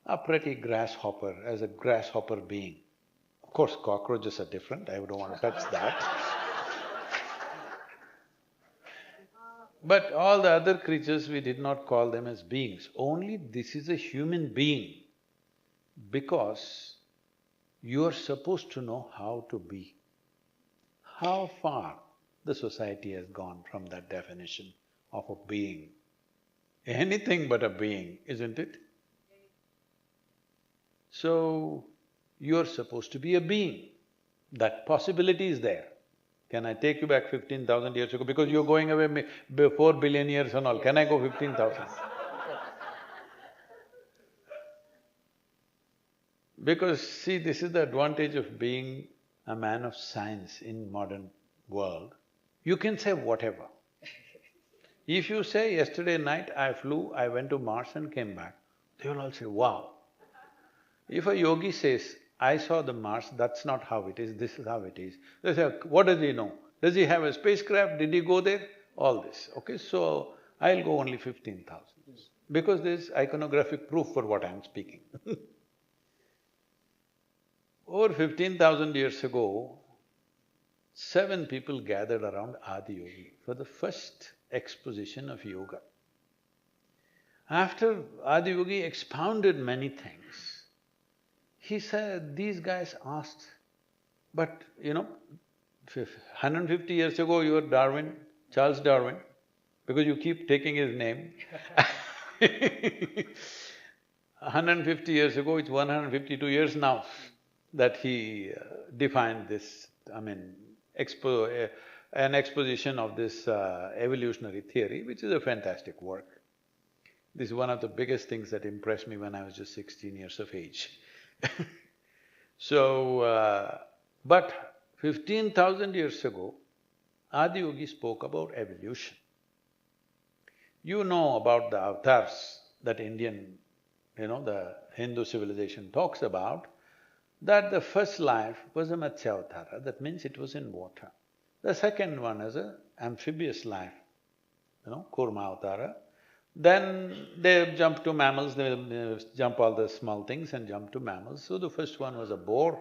a pretty grasshopper as a grasshopper being. Of course, cockroaches are different, I don't want to touch that. But all the other creatures, we did not call them as beings. Only this is a human being because you are supposed to know how to be. How far the society has gone from that definition of a being. Anything but a being, isn't it? So, you're supposed to be a being. That possibility is there. Can I take you back 15,000 years ago? Because you're going away 4 billion years and all, can I go 15,000? Because see, this is the advantage of being a man of science in modern world, you can say whatever. If you say, yesterday night I flew, I went to Mars and came back, they will all say, wow. If a yogi says, I saw the Mars, that's not how it is, this is how it is, they say, what does he know? Does he have a spacecraft? Did he go there? All this, okay? So, I'll go only 15,000 because there's iconographic proof for what I'm speaking. Over 15,000 years ago, 7 people gathered around Adiyogi for the first exposition of yoga. After Adiyogi expounded many things, he said, these guys asked, but 150 years ago you were Darwin, Charles Darwin, because you keep taking his name 150 years ago, it's 152 years now that he defined this, an exposition of this evolutionary theory, which is a fantastic work. This is one of the biggest things that impressed me when I was just 16 years of age. So, but 15,000 years ago, Adiyogi spoke about evolution. You know about the avatars that the Hindu civilization talks about, that the first life was a Matsya-avatara, that means it was in water. The second one is an amphibious life, Kurma-avatara. Then they jump to mammals, they jump all the small things and jump to mammals. So the first one was a boar,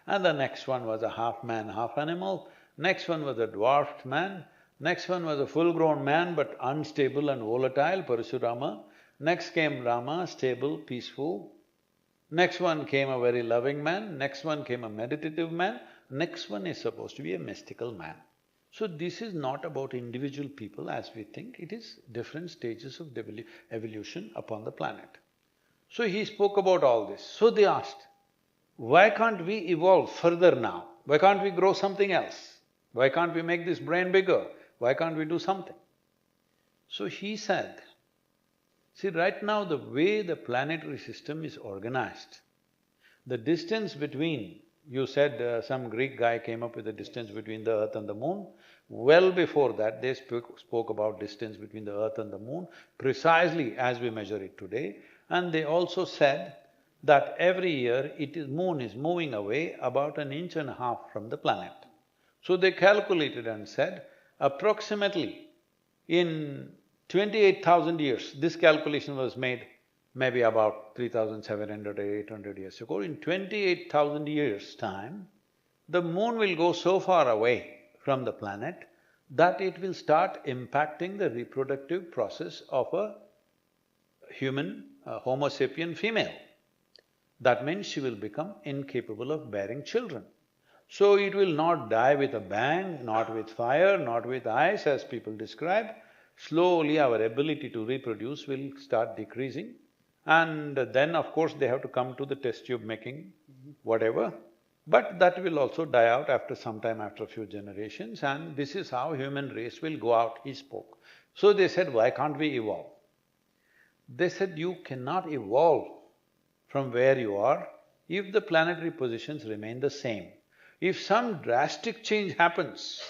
and the next one was a half man, half animal, next one was a dwarfed man, next one was a full-grown man but unstable and volatile, Parashurama. Next came Rama, stable, peaceful. Next one came a very loving man, next one came a meditative man, next one is supposed to be a mystical man. So this is not about individual people as we think, it is different stages of evolution upon the planet. So he spoke about all this. So they asked, why can't we evolve further now? Why can't we grow something else? Why can't we make this brain bigger? Why can't we do something? So he said, see, right now the way the planetary system is organized, the distance between… You said some Greek guy came up with the distance between the earth and the moon. Well before that, they spoke about distance between the earth and the moon precisely as we measure it today. And they also said that every year moon is moving away about 1.5 inches from the planet. So they calculated and said, approximately in 28,000 years, this calculation was made maybe about 3,700 or 800 years ago, in 28,000 years' time, the moon will go so far away from the planet that it will start impacting the reproductive process of a human, Homo sapien female. That means she will become incapable of bearing children. So it will not die with a bang, not with fire, not with ice as people describe. Slowly our ability to reproduce will start decreasing. And then of course they have to come to the test tube making whatever, but that will also die out after some time, after a few generations, and this is how human race will go out, he spoke. So they said, why can't we evolve? They said, you cannot evolve from where you are if the planetary positions remain the same. If some drastic change happens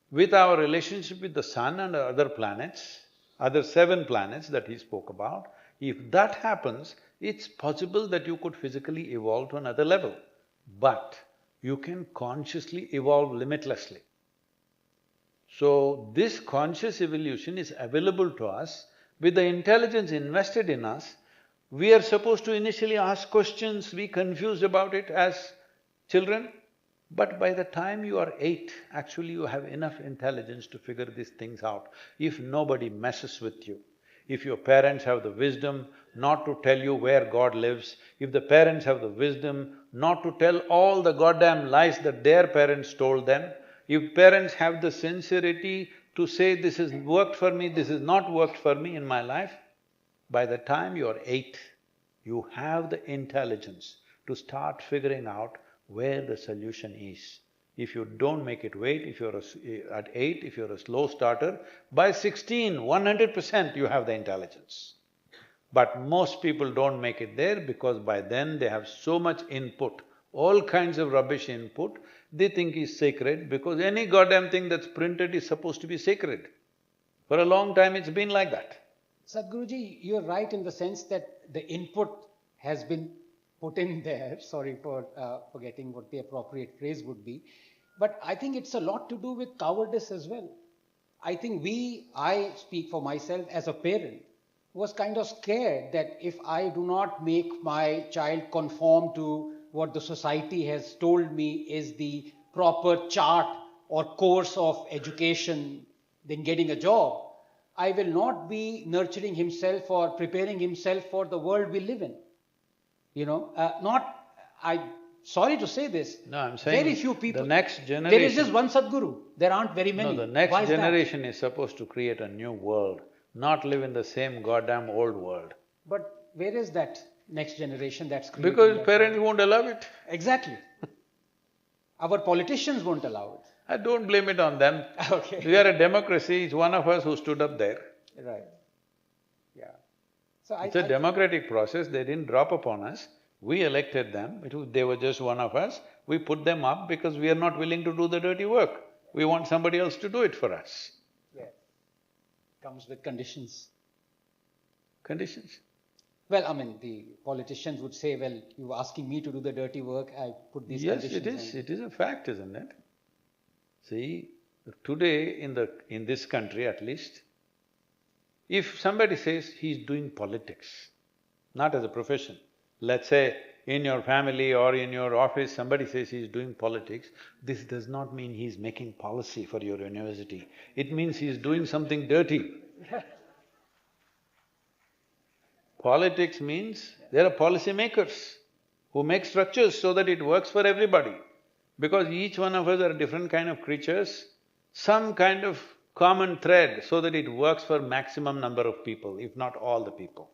with our relationship with the sun and other planets, other 7 planets that he spoke about, if that happens, it's possible that you could physically evolve to another level, but you can consciously evolve limitlessly. So, this conscious evolution is available to us. With the intelligence invested in us, we are supposed to initially ask questions, be confused about it as children, but by the time you are 8, actually you have enough intelligence to figure these things out, if nobody messes with you. If your parents have the wisdom not to tell you where God lives, if the parents have the wisdom not to tell all the goddamn lies that their parents told them, if parents have the sincerity to say, this has worked for me, this has not worked for me in my life, by the time you are 8, you have the intelligence to start figuring out where the solution is. If you don't make it wait, if you're at 8, if you're a slow starter, by 16, 100% you have the intelligence. But most people don't make it there because by then they have so much input, all kinds of rubbish input, they think is sacred because any goddamn thing that's printed is supposed to be sacred. For a long time it's been like that. Sadhguruji, you're right in the sense that the input has been put in there. Sorry for forgetting what the appropriate phrase would be. But I think it's a lot to do with cowardice as well. I think I speak for myself as a parent, was kind of scared that if I do not make my child conform to what the society has told me is the proper chart or course of education, then getting a job, I will not be nurturing himself or preparing himself for the world we live in. Sorry to say this. No, I'm saying very few people. the next generation… There is just one Sadhguru. There aren't very many. No, the next Why is that? generation is supposed to create a new world, not live in the same goddamn old world. But where is that next generation that's creating Because that parents world? won't allow it. Exactly. Our politicians won't allow it. I don't blame it on them. Okay. We are a democracy, it's one of us who stood up there. Right. Yeah. So It's a democratic process, they didn't drop upon us. We elected them, they were just one of us. We put them up because we are not willing to do the dirty work. We want somebody else to do it for us. Yeah. Comes with conditions. Conditions. Well, I mean, the politicians would say, well, you were asking me to do the dirty work, I put these Yes, conditions in. it is a fact, isn't it? See, today in this country at least, if somebody says he's doing politics, not as a profession, let's say in your family or in your office somebody says he's doing politics, this does not mean he's making policy for your university. It means he's doing something dirty. Politics means there are policy makers who make structures so that it works for everybody. Because each one of us are different kind of creatures, some kind of common thread so that it works for maximum number of people, if not all the people.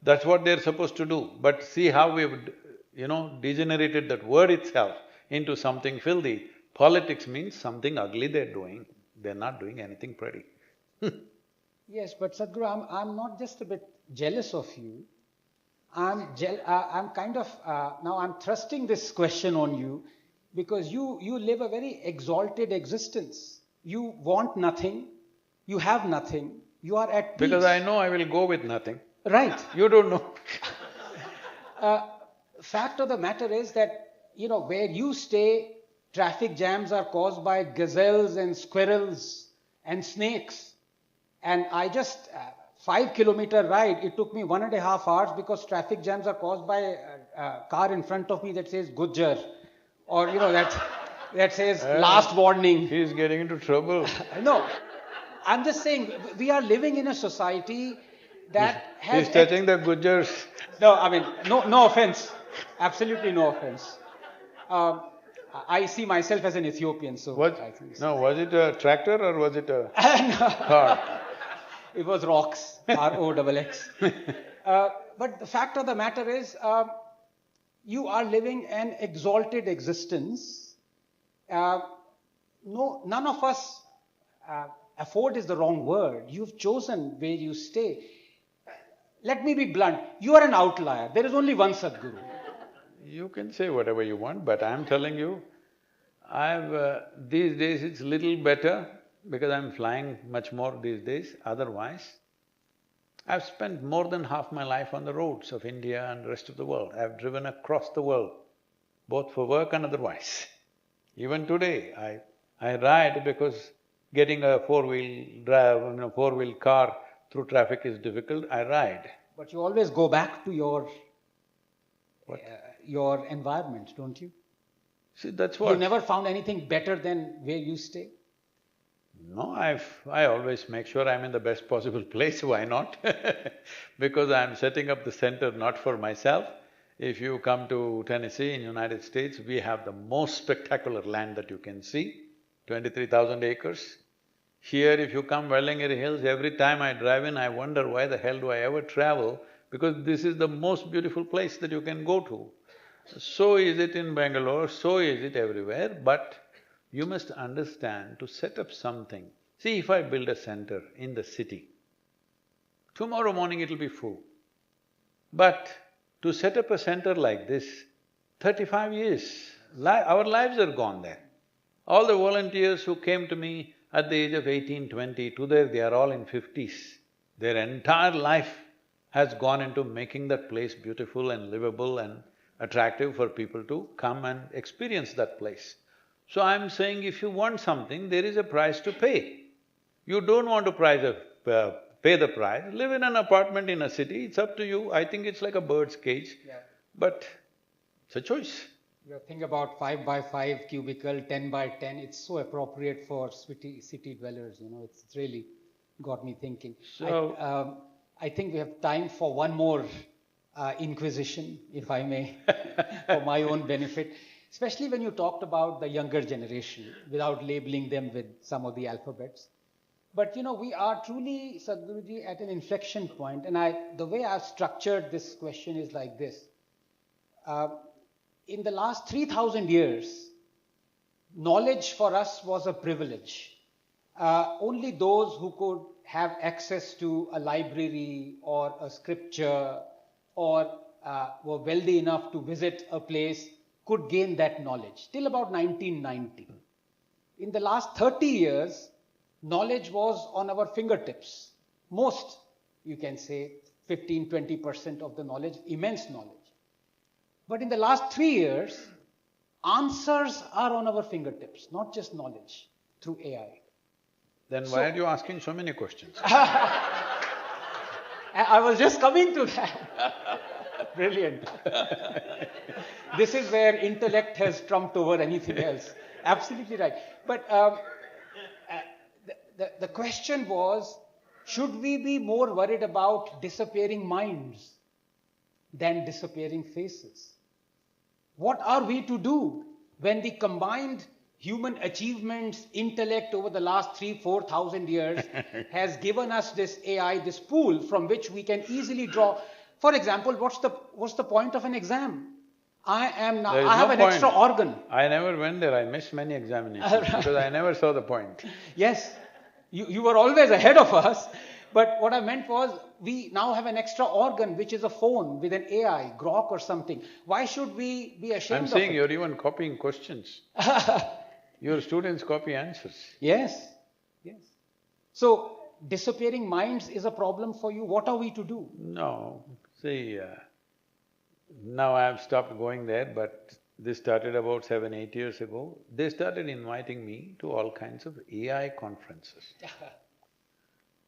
That's what they're supposed to do. But see how we've, degenerated that word itself into something filthy. Politics means something ugly they're doing, they're not doing anything pretty. Yes, but Sadhguru, I'm not just a bit jealous of you. I'm thrusting this question on you because you live a very exalted existence. You want nothing, you have nothing, you are at peace. Because I know I will go with nothing. Right. You don't know. Fact of the matter is that, where you stay, traffic jams are caused by gazelles and squirrels and snakes. And I just… 5-kilometer ride, it took me 1.5 hours because traffic jams are caused by a car in front of me that says Gujjar, or that says last warning. He's getting into trouble. No, I'm just saying, we are living in a society that has… He's touching the Gujars. No, I mean, no offense, absolutely no offense. I see myself as an Ethiopian, so… I think so. No, was it a tractor or was it a No. car? It was rocks, ROXX. But the fact of the matter is, you are living an exalted existence. None of us… afford is the wrong word. You've chosen where you stay. Let me be blunt, you are an outlier. There is only one Sadhguru. You can say whatever you want, but I'm telling you, these days it's little better because I'm flying much more these days. Otherwise, I've spent more than half my life on the roads of India and the rest of the world. I've driven across the world, both for work and otherwise. Even today, I ride because getting a four-wheel drive, four-wheel car through traffic is difficult, I ride. But you always go back to your environment, don't you? See, that's what… You never found anything better than where you stay? No, I always make sure I'm in the best possible place, why not? Because I'm setting up the center not for myself. If you come to Tennessee in United States, we have the most spectacular land that you can see, 23,000 acres. Here, if you come Wellingary Hills, every time I drive in, I wonder why the hell do I ever travel, because this is the most beautiful place that you can go to. So is it in Bangalore, so is it everywhere, but you must understand to set up something. See, if I build a center in the city, tomorrow morning it'll be full. But to set up a center like this, 35 years Our lives are gone there. All the volunteers who came to me at the age of 18, 20, today they are all in 50s. Their entire life has gone into making that place beautiful and livable and attractive for people to come and experience that place. So I'm saying if you want something, there is a price to pay. You don't want to pay the price, live in an apartment in a city, it's up to you. I think it's like a bird's cage, Yeah. but it's a choice. You think about 5x5 cubicle, 10x10, it's so appropriate for city dwellers, it's really got me thinking. So… I think we have time for one more inquisition, if I may, for my own benefit, especially when you talked about the younger generation, without labeling them with some of the alphabets. But we are truly, Sadhguruji, at an inflection point, and the way I've structured this question is like this. In the last 3,000 years, knowledge for us was a privilege. Only those who could have access to a library or a scripture or were wealthy enough to visit a place could gain that knowledge, till about 1990. In the last 30 years, knowledge was on our fingertips. Most, you can say, 15–20% of the knowledge, immense knowledge. But in the last 3 years, answers are on our fingertips, not just knowledge, through AI. Then why are you asking so many questions? I was just coming to that. Brilliant. This is where intellect has trumped over anything else. Absolutely right. But the question was, should we be more worried about disappearing minds than disappearing faces? What are we to do when the combined human achievements, intellect over the last 3–4,000 years has given us this AI, this pool from which we can easily draw? For example, what's the point of an exam? I have an extra organ. I never went there, I missed many examinations because I never saw the point. Yes, you were always ahead of us. But what I meant was, we now have an extra organ, which is a phone with an AI, Grok or something. Why should we be ashamed of it? I'm saying you're even copying questions. Your students copy answers. Yes, yes. So, disappearing minds is a problem for you. What are we to do? No, see, now I've stopped going there, but this started about 7–8 years ago. They started inviting me to all kinds of AI conferences.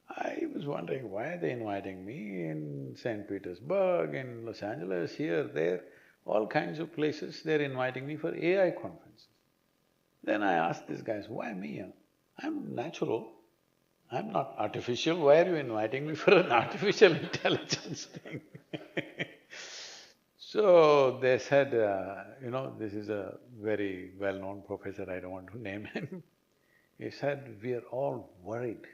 I was wondering, why are they inviting me in St. Petersburg, in Los Angeles, here, there, all kinds of places, they're inviting me for AI conferences. Then I asked these guys, why me? I'm natural, I'm not artificial, why are you inviting me for an artificial intelligence thing? So they said, this is a very well-known professor, I don't want to name him. He said, we are all worried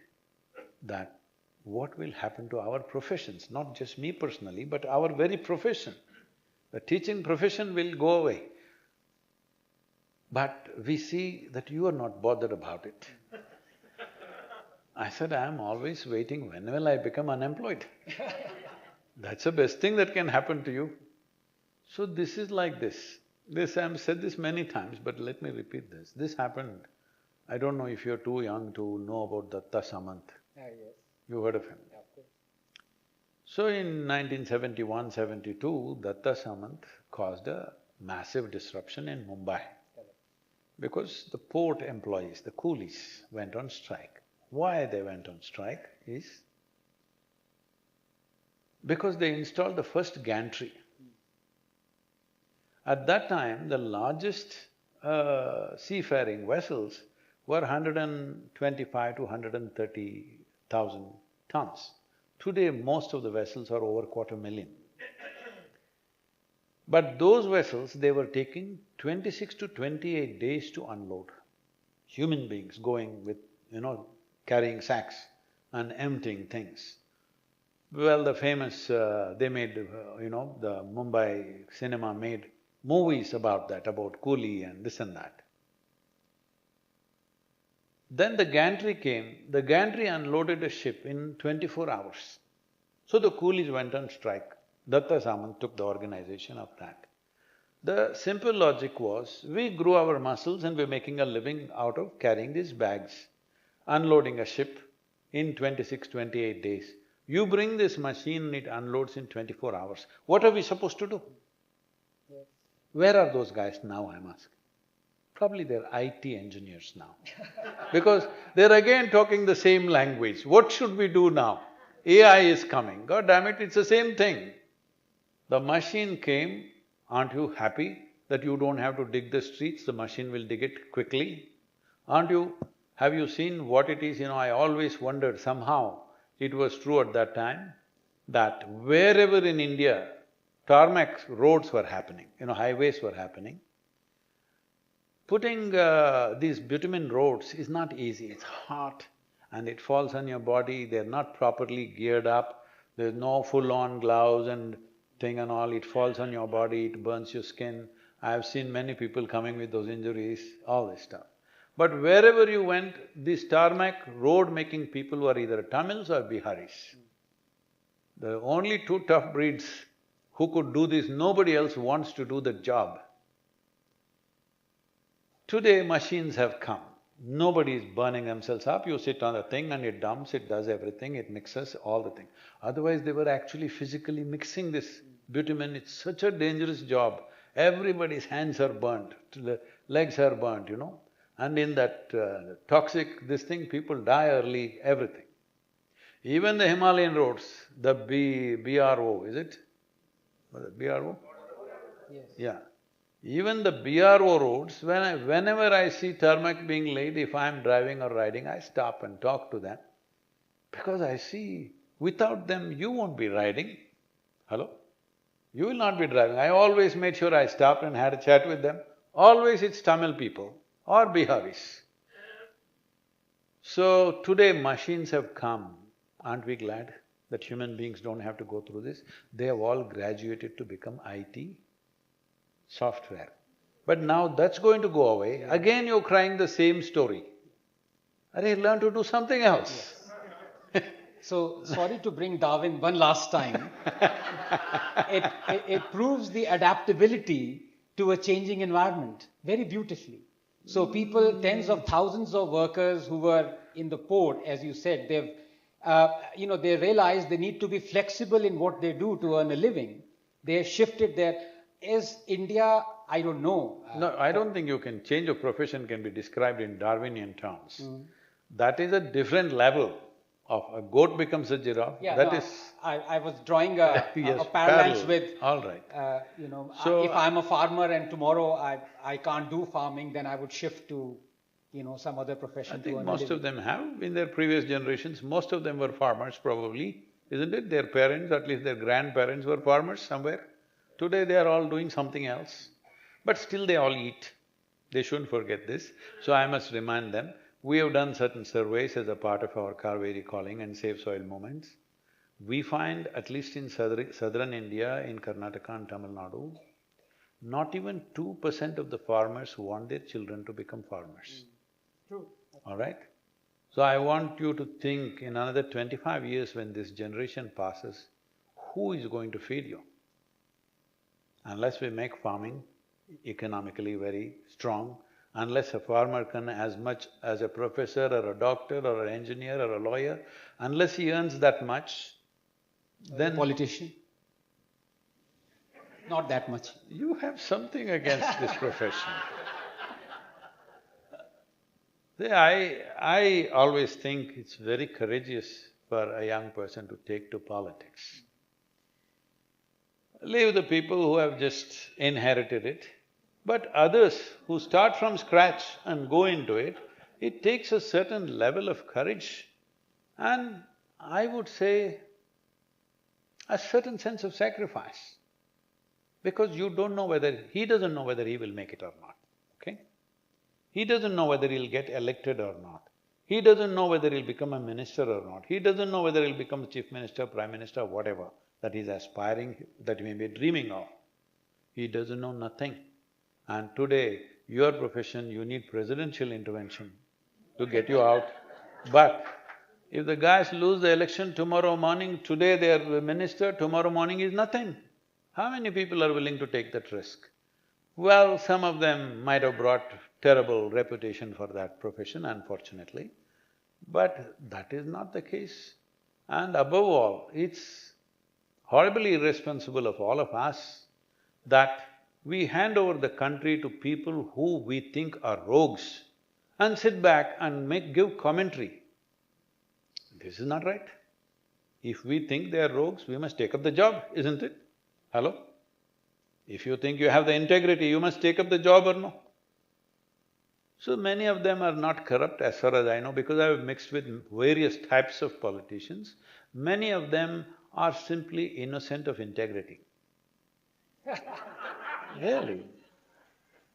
that what will happen to our professions, not just me personally, but our very profession. The teaching profession will go away. But we see that you are not bothered about it. I said, I'm always waiting, when will I become unemployed? That's the best thing that can happen to you. So this is like this. I've said this many times, but let me repeat this. This happened, I don't know if you're too young to know about Datta Samant. Yes. You heard of him? Yeah, of course. So in 1971–72, Datta Samant caused a massive disruption in Mumbai because the port employees, the coolies, went on strike. Why they went on strike is because they installed the first gantry. At that time, the largest seafaring vessels were 125 to 130,000 tons. Today, most of the vessels are over 250,000. But those vessels, they were taking 26 to 28 days to unload. Human beings going with, carrying sacks and emptying things. Well, the famous… they made, the Mumbai cinema made movies about that, about coolie and this and that. Then the gantry came, the gantry unloaded a ship in 24 hours. So the coolies went on strike. Datta Samant took the organization of that. The simple logic was, we grew our muscles and we're making a living out of carrying these bags, unloading a ship in 26, 28 days. You bring this machine, it unloads in 24 hours. What are we supposed to do? Where are those guys now, I'm asking? Probably they're IT engineers now. Because they're again talking the same language. What should we do now? AI is coming, God damn it, it's the same thing. The machine came, aren't you happy that you don't have to dig the streets, the machine will dig it quickly? Have you seen what it is? I always wondered, somehow it was true at that time, that wherever in India tarmac roads were happening, highways were happening, putting these bitumen roads is not easy, it's hot and it falls on your body, they're not properly geared up, there's no full-on gloves and thing and all, it falls on your body, it burns your skin. I've seen many people coming with those injuries, all this stuff. But wherever you went, these tarmac road-making people were either Tamils or Biharis. The only two tough breeds who could do this, nobody else wants to do the job. Today machines have come, nobody is burning themselves up, you sit on the thing and it dumps, it does everything, it mixes all the thing. Otherwise they were actually physically mixing this bitumen, it's such a dangerous job. Everybody's hands are burnt, the legs are burnt, and in that toxic this thing, people die early, everything. Even the Himalayan roads, the BRO, is it? Was it BRO? Yes. Yeah. Even the BRO roads, whenever I see tarmac being laid, if I'm driving or riding, I stop and talk to them. Because I see, without them, you won't be riding. Hello? You will not be driving. I always made sure I stopped and had a chat with them. Always it's Tamil people or Biharis. So today machines have come. Aren't we glad that human beings don't have to go through this? They have all graduated to become IT, software. But now that's going to go away, again you're crying the same story. Arey, learn to do something else. So, sorry to bring Darwin one last time. It proves the adaptability to a changing environment very beautifully. So people, tens of thousands of workers who were in the port, as you said, they realized they need to be flexible in what they do to earn a living. They shifted their… Is India… I don't know. No, I don't think you can… change of profession can be described in Darwinian terms. That is a different level of a goat becomes a giraffe, I was drawing a yes, parallels with… all right. So, if I'm a farmer and tomorrow I can't do farming, then I would shift to, some other profession. I think most of them have, in their previous generations, most of them were farmers probably, isn't it? Their parents, at least their grandparents were farmers somewhere. Today they are all doing something else, but still they all eat. They shouldn't forget this. So I must remind them, we have done certain surveys as a part of our Kaveri calling and Save Soil movements. We find, at least in southern India, in Karnataka and Tamil Nadu, not even 2% of the farmers want their children to become farmers. True. All right? So I want you to think, in another 25 years when this generation passes, who is going to feed you? Unless we make farming economically very strong, unless a farmer can, as much as a professor or a doctor or an engineer or a lawyer, unless he earns that much, then… A politician? Not that much. You have something against this profession. See, I always think it's very courageous for a young person to take to politics. Leave the people who have just inherited it, but others who start from scratch and go into it, it takes a certain level of courage and I would say a certain sense of sacrifice. Because you don't know whether… he doesn't know whether he will make it or not, okay? He doesn't know whether he'll get elected or not. He doesn't know whether he'll become a minister or not. He doesn't know whether he'll become chief minister, prime minister, whatever that he's aspiring, that he may be dreaming of. He doesn't know nothing. And today, your profession, you need presidential intervention to get you out. But if the guys lose the election tomorrow morning, today they are the minister, tomorrow morning is nothing. How many people are willing to take that risk? Well, some of them might have brought terrible reputation for that profession, unfortunately, but that is not the case. And above all, it's horribly irresponsible of all of us that we hand over the country to people who we think are rogues and sit back and give commentary. This is not right. If we think they are rogues, we must take up the job, isn't it? Hello? If you think you have the integrity, you must take up the job or no? So many of them are not corrupt as far as I know, because I have mixed with various types of politicians. Many of them are simply innocent of integrity. Really?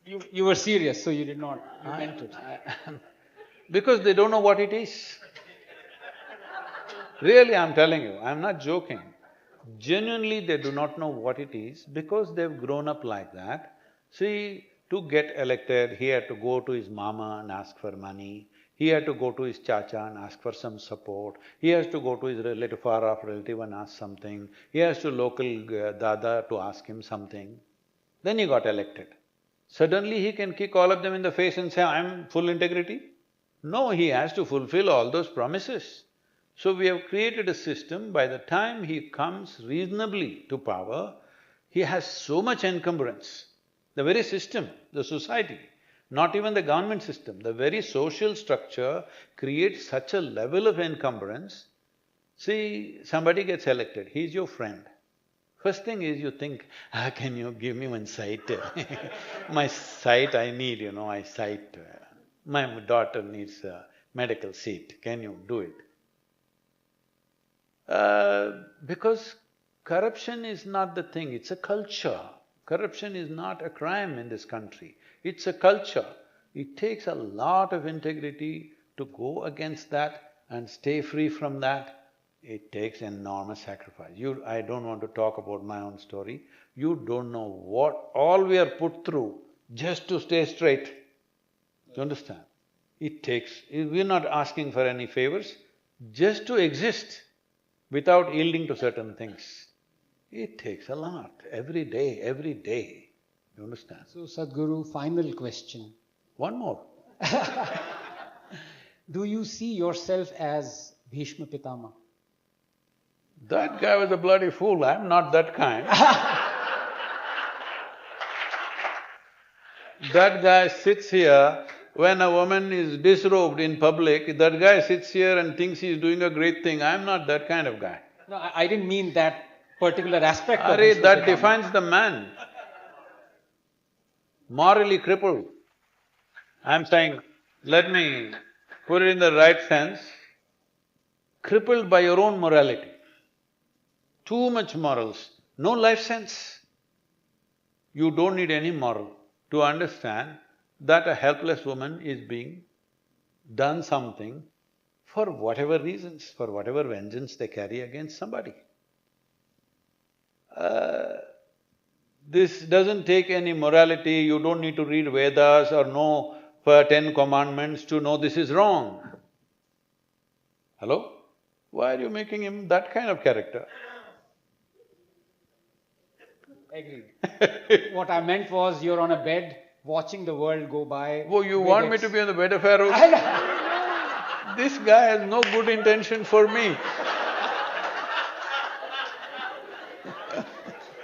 You were serious, so you did not… you meant it. Because they don't know what it is. Really, I'm telling you, I'm not joking. Genuinely, they do not know what it is because they've grown up like that. See, to get elected, he had to go to his mama and ask for money. He had to go to his chacha and ask for some support. He has to go to his relative, far-off relative and ask something. He has to local dada to ask him something. Then he got elected. Suddenly he can kick all of them in the face and say, I'm full integrity? No, he has to fulfill all those promises. So we have created a system, by the time he comes reasonably to power, he has so much encumbrance. The very system, the society, not even the government system, the very social structure creates such a level of encumbrance. See, somebody gets elected, he's your friend. First thing is you think, can you give me one sight? My sight I need, I sight… my daughter needs a medical seat, can you do it? Because corruption is not the thing, it's a culture. Corruption is not a crime in this country, it's a culture. It takes a lot of integrity to go against that and stay free from that. It takes enormous sacrifice. I don't want to talk about my own story. You don't know what all we are put through just to stay straight. Do you understand? It takes… we're not asking for any favors, just to exist without yielding to certain things. It takes a lot, every day, you understand? So Sadhguru, final question. One more. Do you see yourself as Bhishma Pitama? That guy was a bloody fool, I'm not that kind. That guy sits here, when a woman is disrobed in public, that guy sits here and thinks he's doing a great thing. I'm not that kind of guy. No, I didn't mean that particular aspect of Arey, Bhishma that Pitama. defines the man. Morally crippled. I'm saying, let me put it in the right sense, crippled by your own morality. Too much morals, no life sense. You don't need any moral to understand that a helpless woman is being done something for whatever reasons, for whatever vengeance they carry against somebody. This doesn't take any morality, you don't need to read Vedas or know for 10 commandments to know this is wrong. Hello? Why are you making him that kind of character? Agreed. What I meant was, you're on a bed, watching the world go by… Oh, you want me to be on the bed of Pharaoh? This guy has no good intention for me.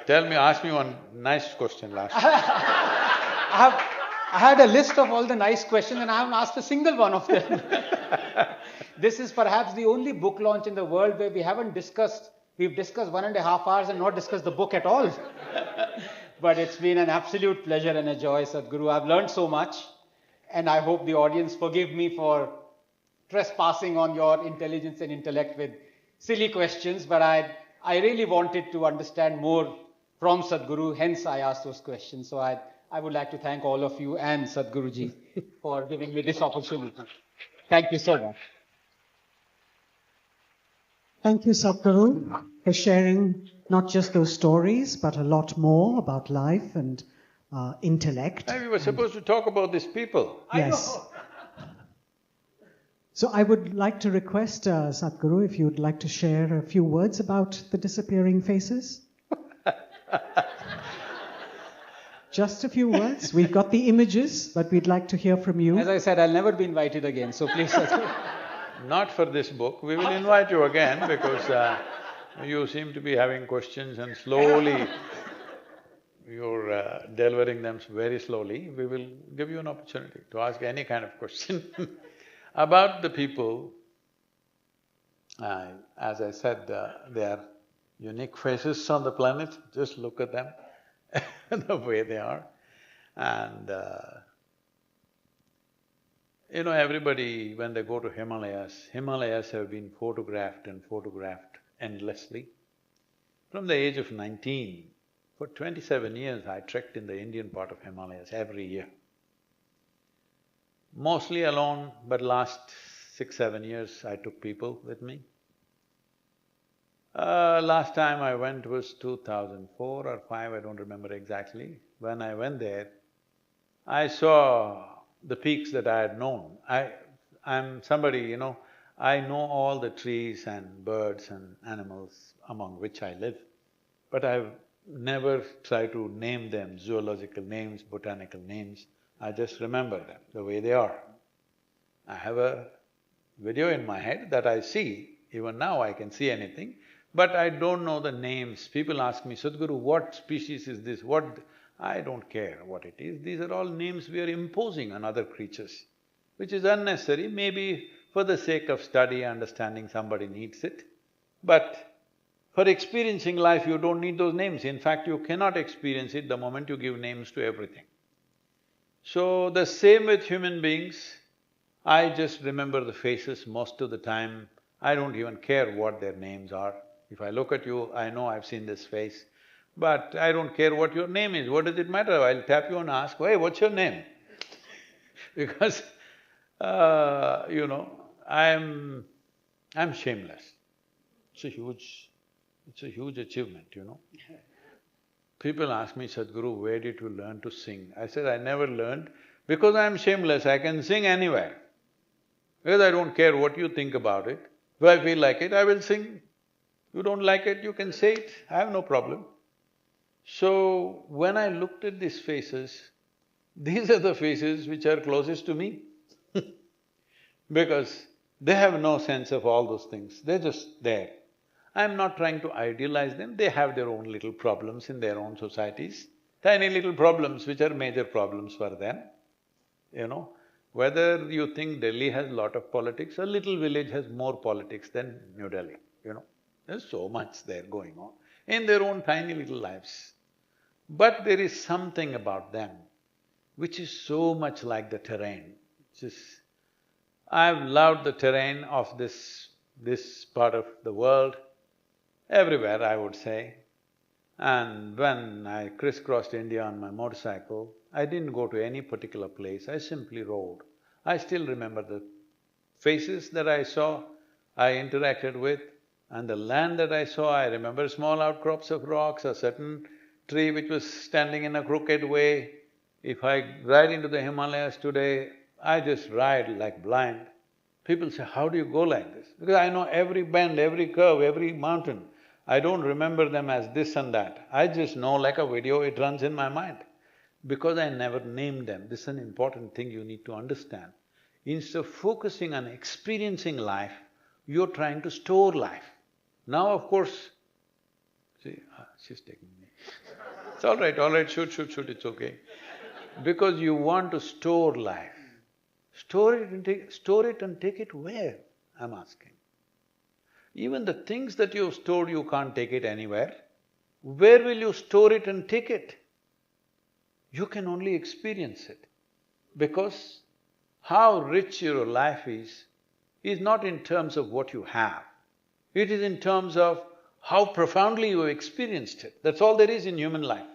Tell me, ask me one nice question last. I had a list of all the nice questions and I haven't asked a single one of them. This is perhaps the only book launch in the world where we've discussed 1.5 hours and not discussed the book at all. But it's been an absolute pleasure and a joy, Sadhguru. I've learned so much, and I hope the audience forgive me for trespassing on your intelligence and intellect with silly questions, but I really wanted to understand more from Sadhguru, hence I asked those questions. So I would like to thank all of you and Sadhguruji for giving me this opportunity. Thank you so much. Thank you, Sadhguru, for sharing not just those stories, but a lot more about life and intellect. We were supposed to talk about these people. Yes. So I would like to request, Sadhguru, if you would like to share a few words about the disappearing faces. Just a few words. We've got the images, but we'd like to hear from you. As I said, I'll never be invited again, so please. Not for this book. We will invite you again because you seem to be having questions and slowly you're delivering them very slowly. We will give you an opportunity to ask any kind of question. About the people, as I said, they are unique faces on the planet. Just look at them, the way they are. And you know, everybody, when they go to Himalayas have been photographed and photographed endlessly. From the age of 19, for 27 years I trekked in the Indian part of Himalayas every year. Mostly alone, but last 6-7 years I took people with me. Last time I went was 2004 or 5, I don't remember exactly. When I went there, I saw the peaks that I had known. I'm somebody, you know, I know all the trees and birds and animals among which I live, but I've never tried to name them, zoological names, botanical names. I just remember them the way they are. I have a video in my head that I see, even now I can see anything, but I don't know the names. People ask me, Sadhguru, what species is this, what… I don't care what it is, these are all names we are imposing on other creatures, which is unnecessary. Maybe for the sake of study, understanding, somebody needs it. But for experiencing life, you don't need those names. In fact, you cannot experience it the moment you give names to everything. So, the same with human beings, I just remember the faces most of the time. I don't even care what their names are. If I look at you, I know I've seen this face, but I don't care what your name is. What does it matter? I'll tap you and ask, hey, what's your name? Because, you know, I'm shameless. It's a huge achievement, you know. People ask me, Sadhguru, where did you learn to sing? I said, I never learned. Because I'm shameless, I can sing anywhere. Because I don't care what you think about it. If I feel like it, I will sing. You don't like it, you can say it, I have no problem. So, when I looked at these faces, these are the faces which are closest to me because they have no sense of all those things, they're just there. I'm not trying to idealize them, they have their own little problems in their own societies, tiny little problems which are major problems for them, you know. Whether you think Delhi has a lot of politics, a little village has more politics than New Delhi, you know. There's so much there going on in their own tiny little lives. But there is something about them which is so much like the terrain. I've loved the terrain of this part of the world, everywhere I would say. And when I crisscrossed India on my motorcycle, I didn't go to any particular place, I simply rode. I still remember the faces that I saw, I interacted with, and the land that I saw. I remember small outcrops of rocks, a certain tree which was standing in a crooked way. If I ride into the Himalayas today, I just ride like blind. People say, how do you go like this? Because I know every bend, every curve, every mountain. I don't remember them as this and that. I just know like a video, it runs in my mind. Because I never named them, this is an important thing you need to understand. Instead of focusing on experiencing life, you're trying to store life. Now, of course, see, she's taking me. It's all right, shoot, it's okay. Because you want to store life. Store it and take it where, I'm asking. Even the things that you've stored, you can't take it anywhere. Where will you store it and take it? You can only experience it. Because how rich your life is not in terms of what you have. It is in terms of how profoundly you have experienced it. That's all there is in human life.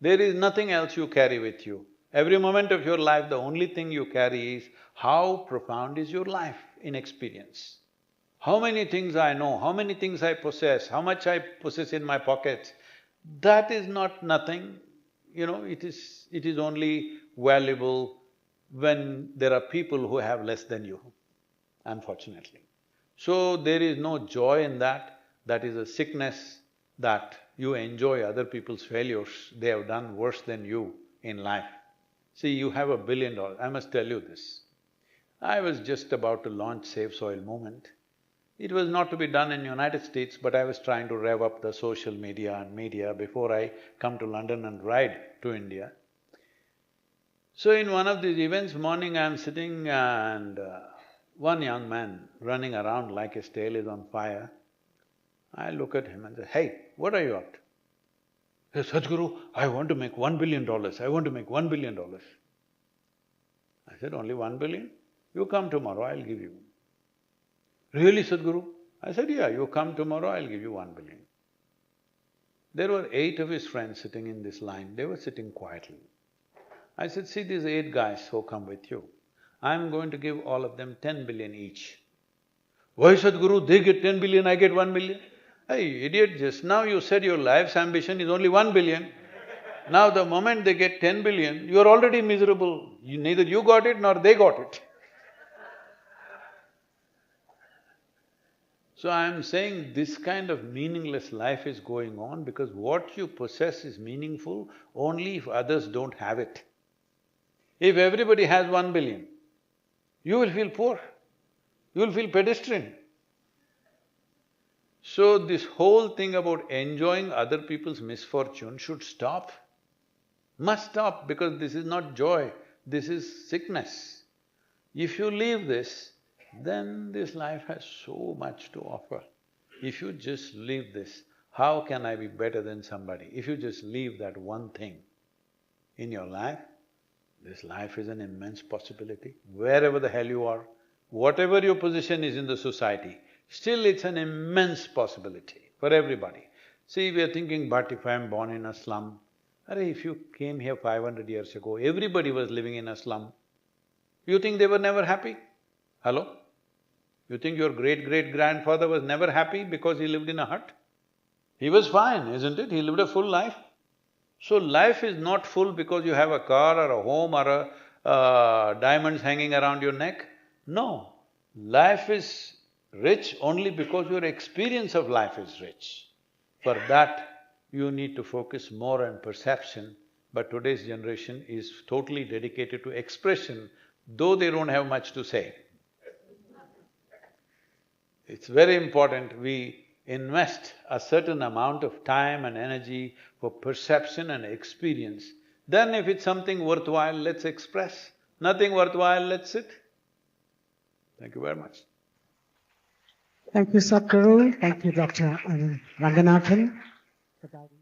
There is nothing else you carry with you. Every moment of your life, the only thing you carry is how profound is your life in experience. How many things I know, how many things I possess, how much I possess in my pockets, that is not nothing, you know, it is only valuable when there are people who have less than you, unfortunately. So there is no joy in that, that is a sickness, that you enjoy other people's failures, they have done worse than you in life. See, you have $1 billion, I must tell you this. I was just about to launch Save Soil movement. It was not to be done in United States, but I was trying to rev up the social media and media before I come to London and ride to India. So in one of these events, morning I'm sitting and one young man running around like his tail is on fire. I look at him and say, "Hey, what are you up to?" He says, "Sadhguru, I want to make $1 billion, I want to make $1 billion. I said, "Only 1 billion? You come tomorrow, I'll give you." "Really, Sadhguru?" I said, "Yeah, you come tomorrow, I'll give you 1 billion. There were 8 of his friends sitting in this line, they were sitting quietly. I said, "See these 8 guys who come with you, I'm going to give all of them 10 billion each." "Why, Sadhguru, they get 10 billion, I get 1 billion? Hey, idiot, just now you said your life's ambition is only 1 billion. Now the moment they get 10 billion, you're already miserable. Neither you got it nor they got it." So I'm saying this kind of meaningless life is going on because what you possess is meaningful only if others don't have it. If everybody has 1 billion, you will feel poor, you will feel pedestrian. So this whole thing about enjoying other people's misfortune should stop, must stop, because this is not joy, this is sickness. If you leave this, then this life has so much to offer. If you just leave this, how can I be better than somebody? If you just leave that one thing in your life, this life is an immense possibility. Wherever the hell you are, whatever your position is in the society, still it's an immense possibility for everybody. See, we are thinking, but if I'm born in a slum, if you came here 500 years ago, everybody was living in a slum. You think they were never happy? Hello? You think your great-great-grandfather was never happy because he lived in a hut? He was fine, isn't it? He lived a full life. So life is not full because you have a car or a home or diamonds hanging around your neck. No, life is rich only because your experience of life is rich. For that, you need to focus more on perception, but today's generation is totally dedicated to expression, though they don't have much to say. It's very important we invest a certain amount of time and energy for perception and experience. Then if it's something worthwhile, let's express. Nothing worthwhile, let's sit. Thank you very much. Thank you, Sadhguru. Thank you, Dr. Ranganathan, for guiding.